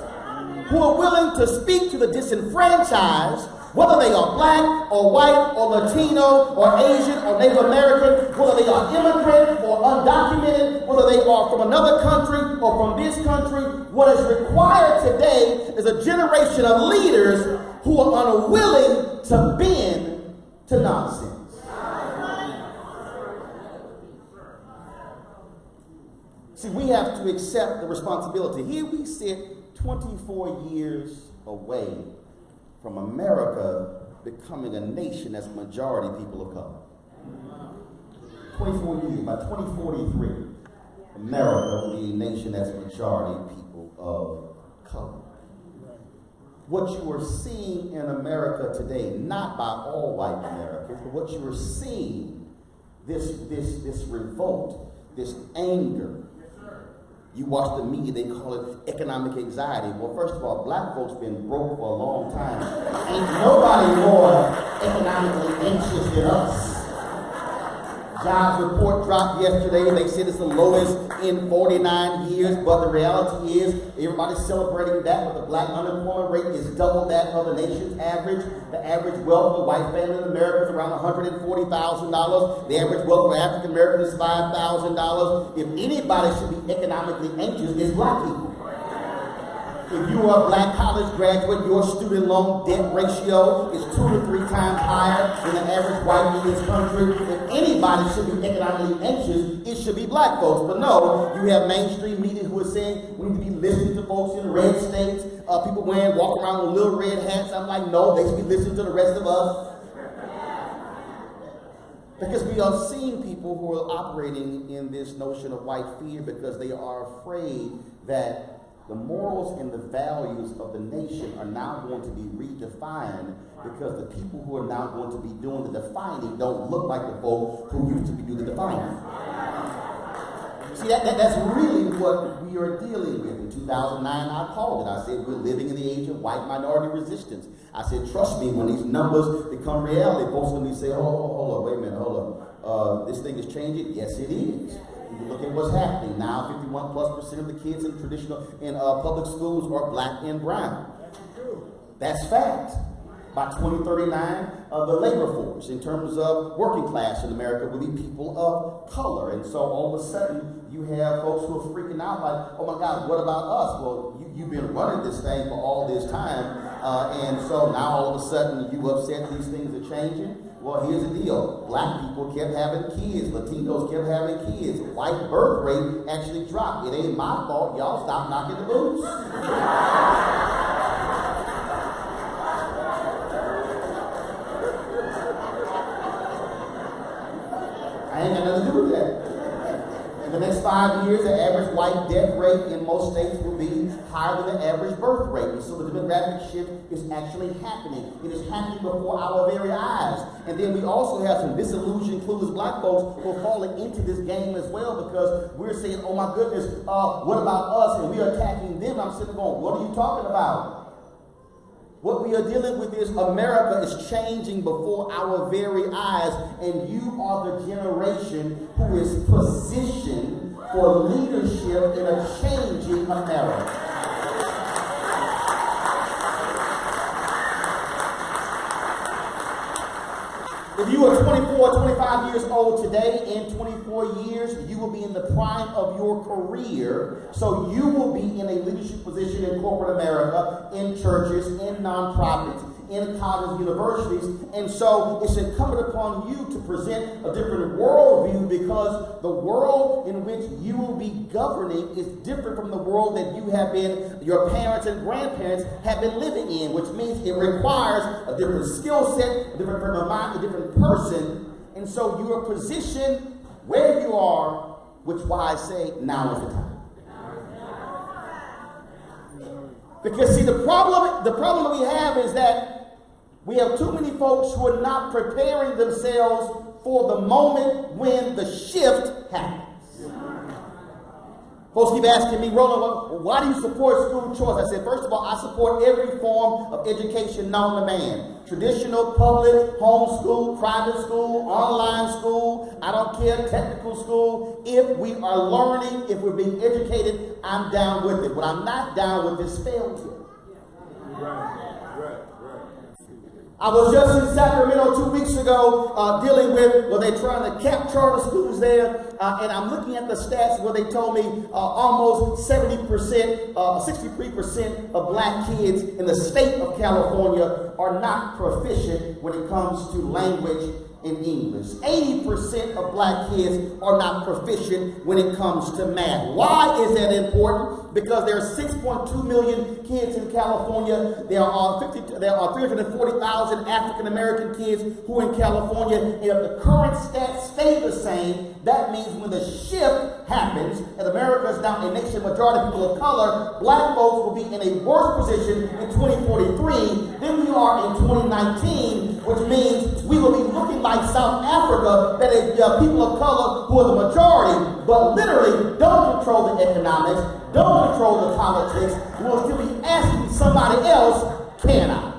who are willing to speak to the disenfranchised, whether they are black or white or Latino or Asian or Native American, whether they are immigrant or undocumented, whether they are from another country or from this country. What is required today is a generation of leaders who are unwilling to bend to nonsense. See, we have to accept the responsibility. Here we sit 24 years away from America becoming a nation that's majority people of color. 24 years, by 2043, America will be a nation that's majority people of color. What you are seeing in America today, not by all white Americans, but what you are seeing, this revolt, this anger. You watch the media, they call it economic anxiety. Well, first of all, black folks been broke for a long time. Ain't nobody more economically anxious than us. Jobs report dropped yesterday. They said it's the lowest in 49 years, but the reality is everybody's celebrating that, but the black unemployment rate is double that of the nation's average. The average wealth of a white family in America is around $140,000. The average wealth of an African American is $5,000. If anybody should be economically anxious, it's black people. If you are a black college graduate, your student loan debt ratio is 2 to 3 times higher than the average white in this country. If anybody should be economically anxious, it should be black folks. But no, you have mainstream media who are saying we need to be listening to folks in red states, people walking around with little red hats. I'm like, no, they should be listening to the rest of us. Because we are seeing people who are operating in this notion of white fear because they are afraid that the morals and the values of the nation are now going to be redefined because the people who are now going to be doing the defining don't look like the folk who used to be doing the defining. See, that's really what we are dealing with. In 2009, I called it. I said, we're living in the age of white minority resistance. I said, trust me, when these numbers become reality, folks will be saying, hold on, wait a minute, hold on. This thing is changing? Yes, it is. You look at what's happening now. 51+% of the kids in public schools are black and brown. That's fact. By 2039, the labor force, in terms of working class in America, will be people of color. And so all of a sudden, you have folks who are freaking out like, oh my God, what about us? Well, you've been running this thing for all this time. And so now all of a sudden, you upset these things are changing. Well, here's the deal. Black people kept having kids. Latinos kept having kids. White birth rate actually dropped. It ain't my fault. Y'all stop knocking the boots. 25 years, the average white death rate in most states will be higher than the average birth rate. And so the demographic shift is actually happening. It is happening before our very eyes. And then we also have some disillusioned, clueless black folks who are falling into this game as well, because we're saying, oh my goodness, what about us? And we are attacking them. I'm sitting going, what are you talking about? What we are dealing with is America is changing before our very eyes, and you are the generation who is positioned for leadership in a changing America. If you are 24, 25 years old today, in 24 years, you will be in the prime of your career. So you will be in a leadership position in corporate America, in churches, in nonprofits, in colleges, universities. And so it's incumbent upon you to present a different worldview, because the world in which you will be governing is different from the world that you have been, your parents and grandparents have been living in, which means it requires a different skill set, a different frame of mind, a different person. And so you are positioned where you are, which is why I say now is the time. Because see, the problem that we have is that we have too many folks who are not preparing themselves for the moment when the shift happens. Folks keep asking me, Roland, why do you support school choice? I said, first of all, I support every form of education known to man. Traditional, public, homeschool, private school, online school, I don't care, technical school. If we are learning, if we're being educated, I'm down with it. What I'm not down with is failure. I was just in Sacramento 2 weeks ago dealing with, well, they're trying to cap charter schools there, and I'm looking at the stats where they told me almost 70%, 63% of black kids in the state of California are not proficient when it comes to language in English. 80% of black kids are not proficient when it comes to math. Why is that important? Because there are 6.2 million kids in California. There are 340,000 African American kids who are in California. And if the current stats stay the same, that means when the shift happens, and America is now a nation majority of people of color, black folks will be in a worse position in 2043 than we are in 2019, which means we will be looking like South Africa, that is people of color who are the majority, but literally don't control the economics, don't control the politics, will still be asking somebody else, can I?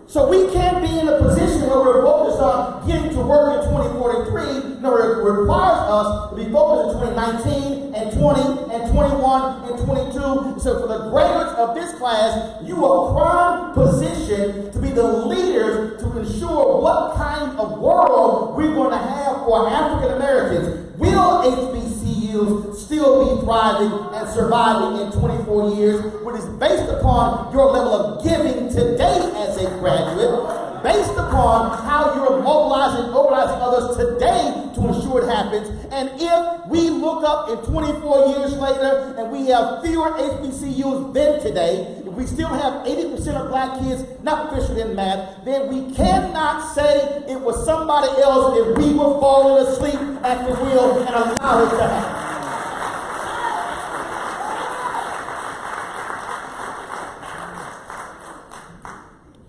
So we can't be in a position where we're focused on getting to work in 2043. No, it requires us to be focused in 2019 and 20 and 21 and 22. So for the graduates of this class, you are prime position to be the leaders to ensure what kind of world we're going to have for African Americans. Will HBCUs still be thriving and surviving in 24 years, which is based upon your level of giving today as a graduate, based upon how you're mobilizing and organizing others today to ensure it happens. And if we look up in 24 years later and we have fewer HBCUs than today, if we still have 80% of black kids not proficient in math, then we cannot say it was somebody else if we were falling asleep at the wheel and allow it to happen.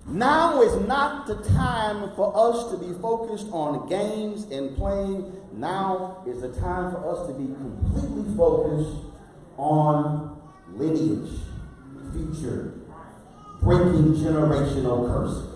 Now is not the time for us to be focused on games and playing. Now is the time for us to be completely focused on lineage, future, breaking generational curses.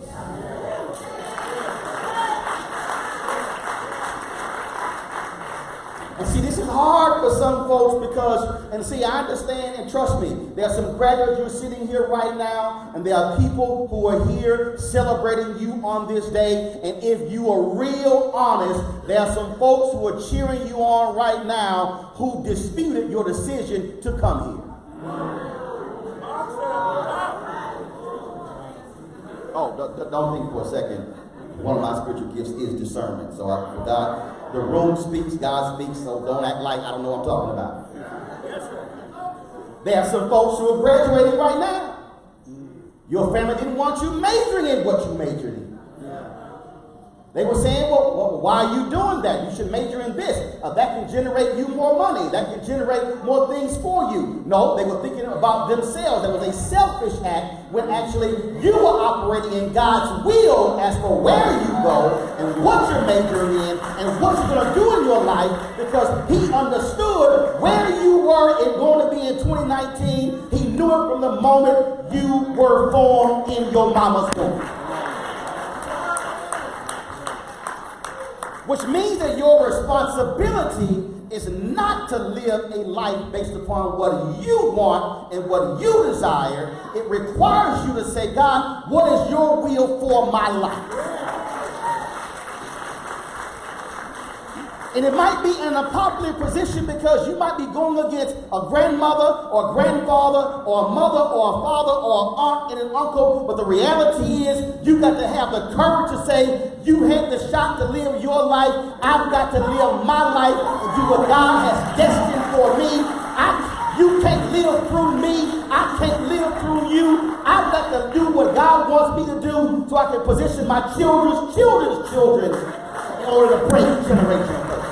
And see, this is hard for some folks because, and see, I understand, and trust me, there are some graduates who are sitting here right now, and there are people who are here celebrating you on this day. And if you are real honest, there are some folks who are cheering you on right now who disputed your decision to come here. Oh, don't think for a second. One of my spiritual gifts is discernment. So I forgot. The room speaks, God speaks, so don't act like I don't know what I'm talking about. There are some folks who are graduating right now. Your family didn't want you majoring in what you majored in. They were saying, well, why are you doing that? You should major in this. That can generate you more money. That can generate more things for you. No, they were thinking about themselves. It was a selfish act when actually you were operating in God's will as for where you go and what you're majoring in and what you're going to do in your life, because he understood where you were and going to be in 2019. He knew it from the moment you were formed in your mama's womb. Which means that your responsibility is not to live a life based upon what you want and what you desire. It requires you to say, God, what is your will for my life? And it might be in an unpopular position because you might be going against a grandmother or a grandfather or a mother or a father or an aunt and an uncle. But the reality is you got to have the courage to say, you had the shot to live your life. I've got to live my life and do what God has destined for me. You can't live through me. I can't live through you. I've got to do what God wants me to do so I can position my children's children in order to break generational curses.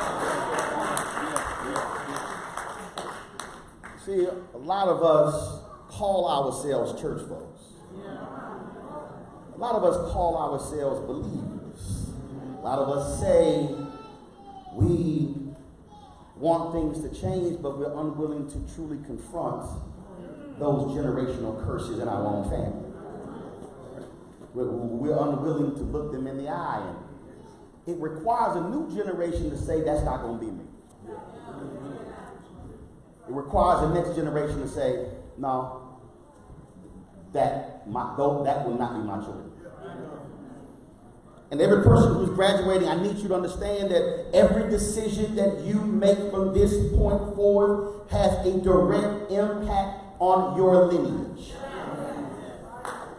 See, a lot of us call ourselves church folks. A lot of us call ourselves believers. A lot of us say we want things to change, but we're unwilling to truly confront those generational curses in our own family. We're unwilling to look them in the eye. And it requires a new generation to say, that's not going to be me. It requires the next generation to say, no, that will not be my children. And every person who's graduating, I need you to understand that every decision that you make from this point forward has a direct impact on your lineage.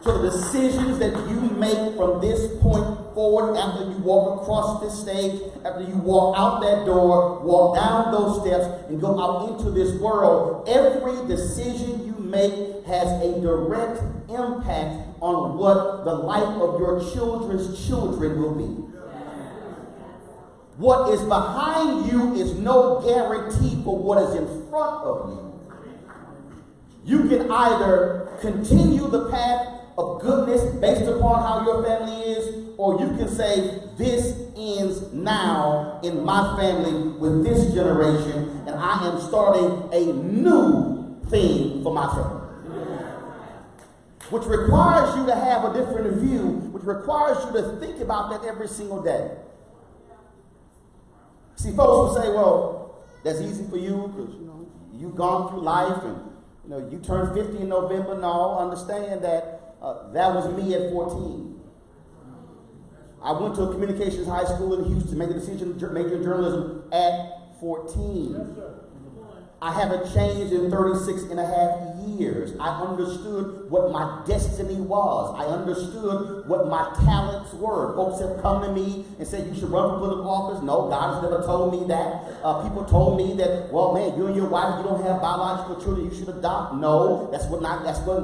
So the decisions that you make from this point forward, after you walk across this stage, after you walk out that door, walk down those steps, and go out into this world, every decision you make has a direct impact on what the life of your children's children will be. What is behind you is no guarantee for what is in front of you. You can either continue the path of goodness based upon how your family is, or you can say, this ends now in my family with this generation, and I am starting a new thing for my family. Which requires you to have a different view, which requires you to think about that every single day. See, folks will say, well, that's easy for you because, you've gone through life and, you turned 50 in November. No, understand that that was me at 14. I went to a communications high school in Houston, made the decision to major in journalism at 14. Yes, sir. I haven't changed in 36 and a half years. I understood what my destiny was. I understood what my talents were. Folks have come to me and said, you should run for political office. No, God has never told me that. People told me that, well, man, you and your wife, you don't have biological children, you should adopt. No, that's what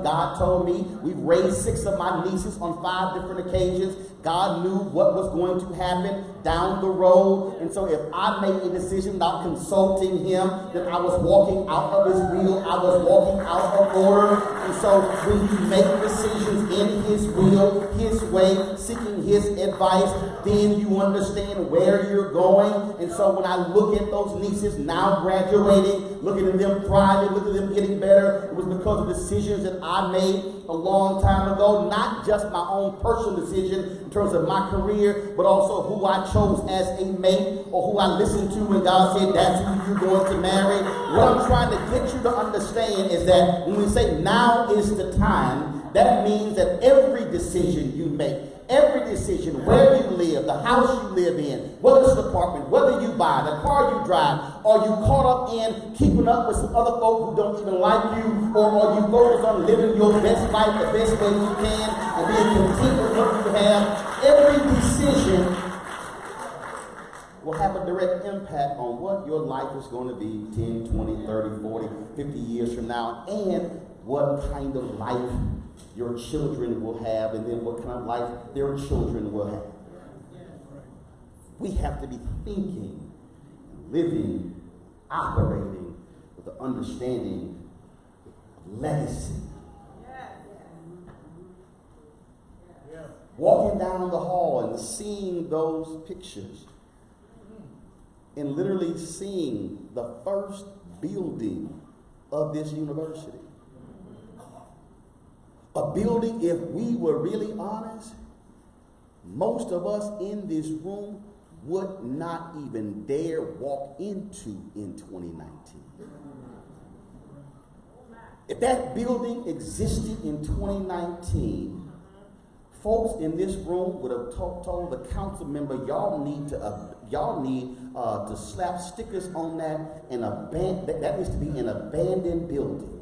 God told me. We've raised 6 of my nieces on 5 different occasions. God knew what was going to happen down the road. And so if I made a decision without consulting him, then I was walking out of his will. I was walking out of order. And so when you make decisions in his will, his way, seeking his advice, then you understand where you're going. And so when I look at those nieces now graduating, looking at them thriving, looking at them getting better, it was because of decisions that I made a long time ago, not just my own personal decision in terms of my career, but also who I chose as a mate or who I listened to when God said, that's who you're going to marry. What I'm trying to get you to understand is that when we say now is the time, that means that every decision you make, every decision, where you live, the house you live in, whether it's an apartment, whether you buy, the car you drive, are you caught up in keeping up with some other folk who don't even like you, or are you focused on living your best life the best way you can and being content with what you have? Every decision will have a direct impact on what your life is going to be 10, 20, 30, 40, 50 years from now, and what kind of life your children will have, and then what kind of life their children will have. We have to be thinking, living, operating with the understanding of legacy. Walking down the hall and seeing those pictures and literally seeing the first building of this university. A building, if we were really honest, most of us in this room would not even dare walk into in 2019. If that building existed in 2019, folks in this room would have told the council member, y'all need to slap stickers on that and that needs to be an abandoned building.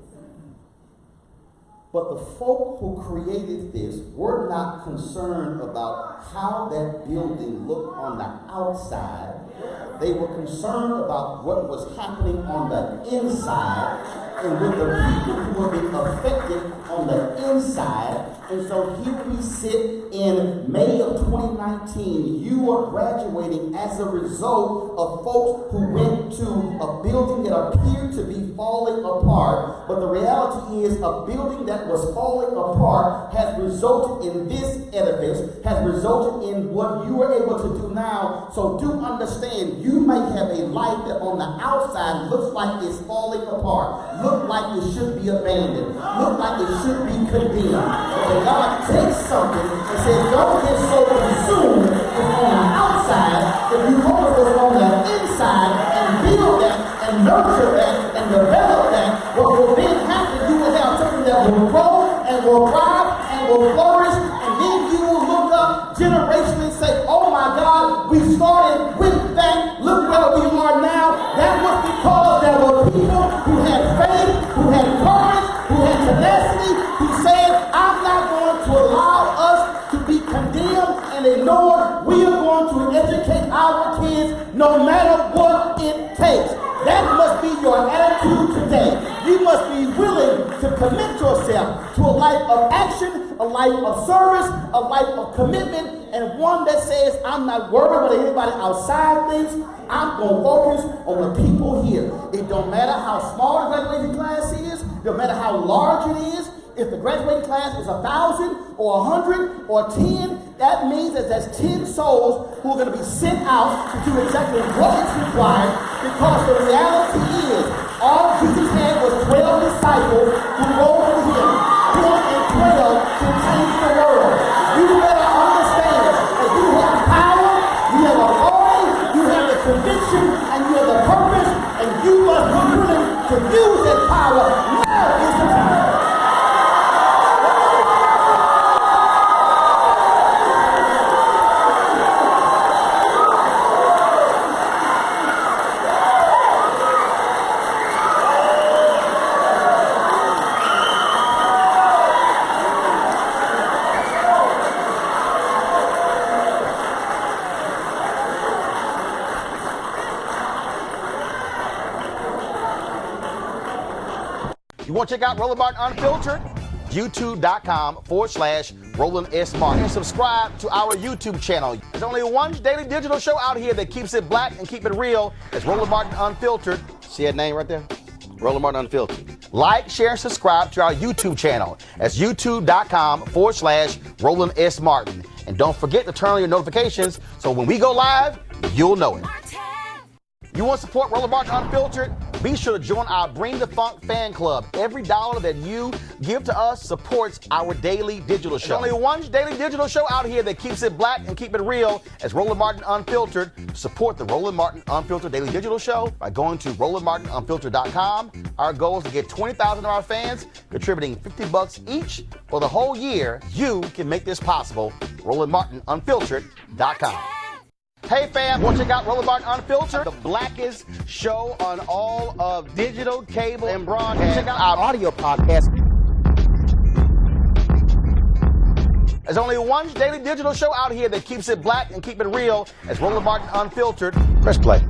But the folk who created this were not concerned about how that building looked on the outside. They were concerned about what was happening on the inside and with the people who were being affected on the inside. And so here we sit in May of 2019. You are graduating as a result of folks who went to a building that appeared to be falling apart. But the reality is a building that was falling apart has resulted in this edifice, has resulted in what you are able to do now. So do understand, you may have a life that on the outside looks like it's falling apart, look like it should be abandoned, look like it should be condemned. But God takes something and says, don't get so consumed with on the outside if you focus on the inside and build that and nurture that and develop that. What will then happen, you will have something that will grow and will thrive and will flourish, and then you will look up generationally and say, oh my God, we started with that, look where we are now. That was because there were people who had faith, who had courage, who had tenacity, who said, I'm not going to allow us to be condemned and ignored. We are going to educate our kids no matter what it takes. That must be your attitude today. You must be willing to commit yourself to a life of action, a life of service, a life of commitment, and one that says, I'm not worried what anybody outside thinks. I'm going to focus on the people here. It don't matter how small the graduating class is, no matter how large it is. If the graduating class is 1,000 or 100 or 10, that means that there's 10 souls who are going to be sent out to do exactly what is required, because the reality is all Jesus had was 12 disciples who rolled with him. 10 and 12 can change the world. You better understand that you have power, you have authority, you have the conviction, and you have the purpose, and you must be willing to use that power. Now is the time. You want to check out Roland Martin Unfiltered? YouTube.com/Roland S. Martin. And subscribe to our YouTube channel. There's only one daily digital show out here that keeps it black and keep it real. It's Roland Martin Unfiltered. See that name right there? Roland Martin Unfiltered. Like, share, and subscribe to our YouTube channel. That's YouTube.com/Roland S. Martin. And don't forget to turn on your notifications so when we go live, you'll know it. You want to support Roland Martin Unfiltered? Be sure to join our Bring the Funk fan club. Every dollar that you give to us supports our daily digital show. There's only one daily digital show out here that keeps it black and keep it real. It's Roland Martin Unfiltered. Support the Roland Martin Unfiltered daily digital show by going to RolandMartinUnfiltered.com. Our goal is to get 20,000 of our fans contributing $50 each for the whole year. You can make this possible. RolandMartinUnfiltered.com. Hey fam, want to check out Roland Martin Unfiltered? The blackest show on all of digital, cable, and broadcast. Check out our audio podcast. There's only one daily digital show out here that keeps it black and keep it real. It's Roland Martin Unfiltered. Press play.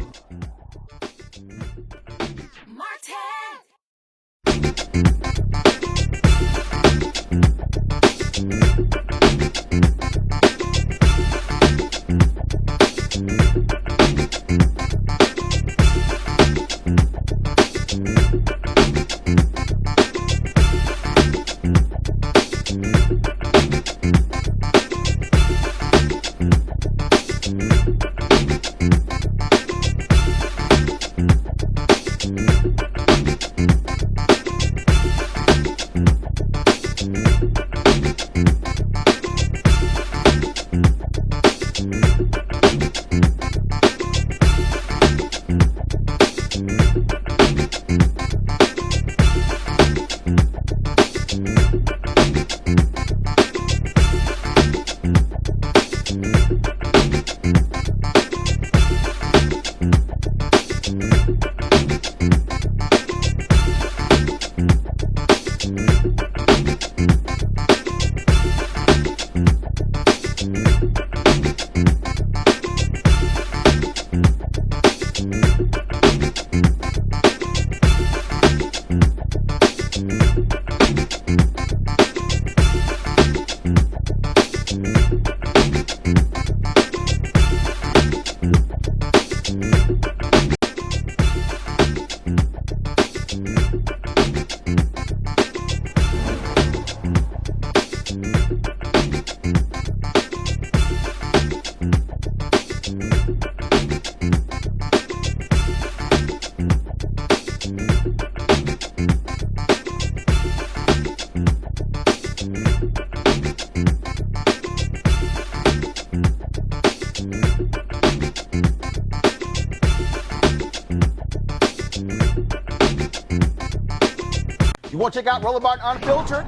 You want to check out Roland Martin Unfiltered?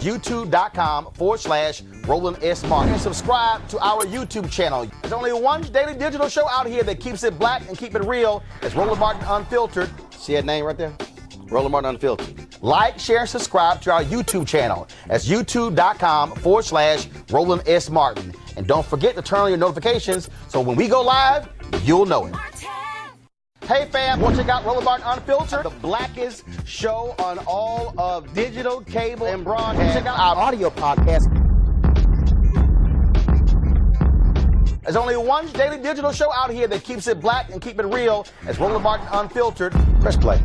YouTube.com/Roland S. Martin. And subscribe to our YouTube channel. There's only one daily digital show out here that keeps it black and keep it real. It's Roland Martin Unfiltered. See that name right there? Roland Martin Unfiltered. Like, share, and subscribe to our YouTube channel. That's YouTube.com/Roland S. Martin. And don't forget to turn on your notifications so when we go live, you'll know it. Hey fam, want to check out Roland Martin Unfiltered? The blackest show on all of digital, cable, and broadcast. Check out our audio podcast. There's only one daily digital show out here that keeps it black and keep it real. It's Roland Martin Unfiltered. Press play.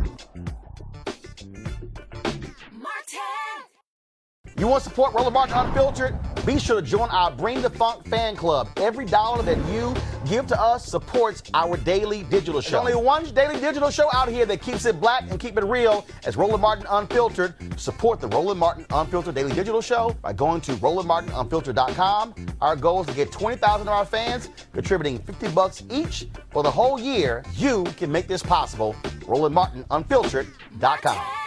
You want to support Roland Martin Unfiltered? Be sure to join our Bring the Funk fan club. Every dollar that you give to us supports our daily digital show. There's only one daily digital show out here that keeps it black and keep it real. It's Roland Martin Unfiltered. Support the Roland Martin Unfiltered daily digital show by going to RolandMartinUnfiltered.com. Our goal is to get 20,000 of our fans contributing $50 each for the whole year. You can make this possible. RolandMartinUnfiltered.com.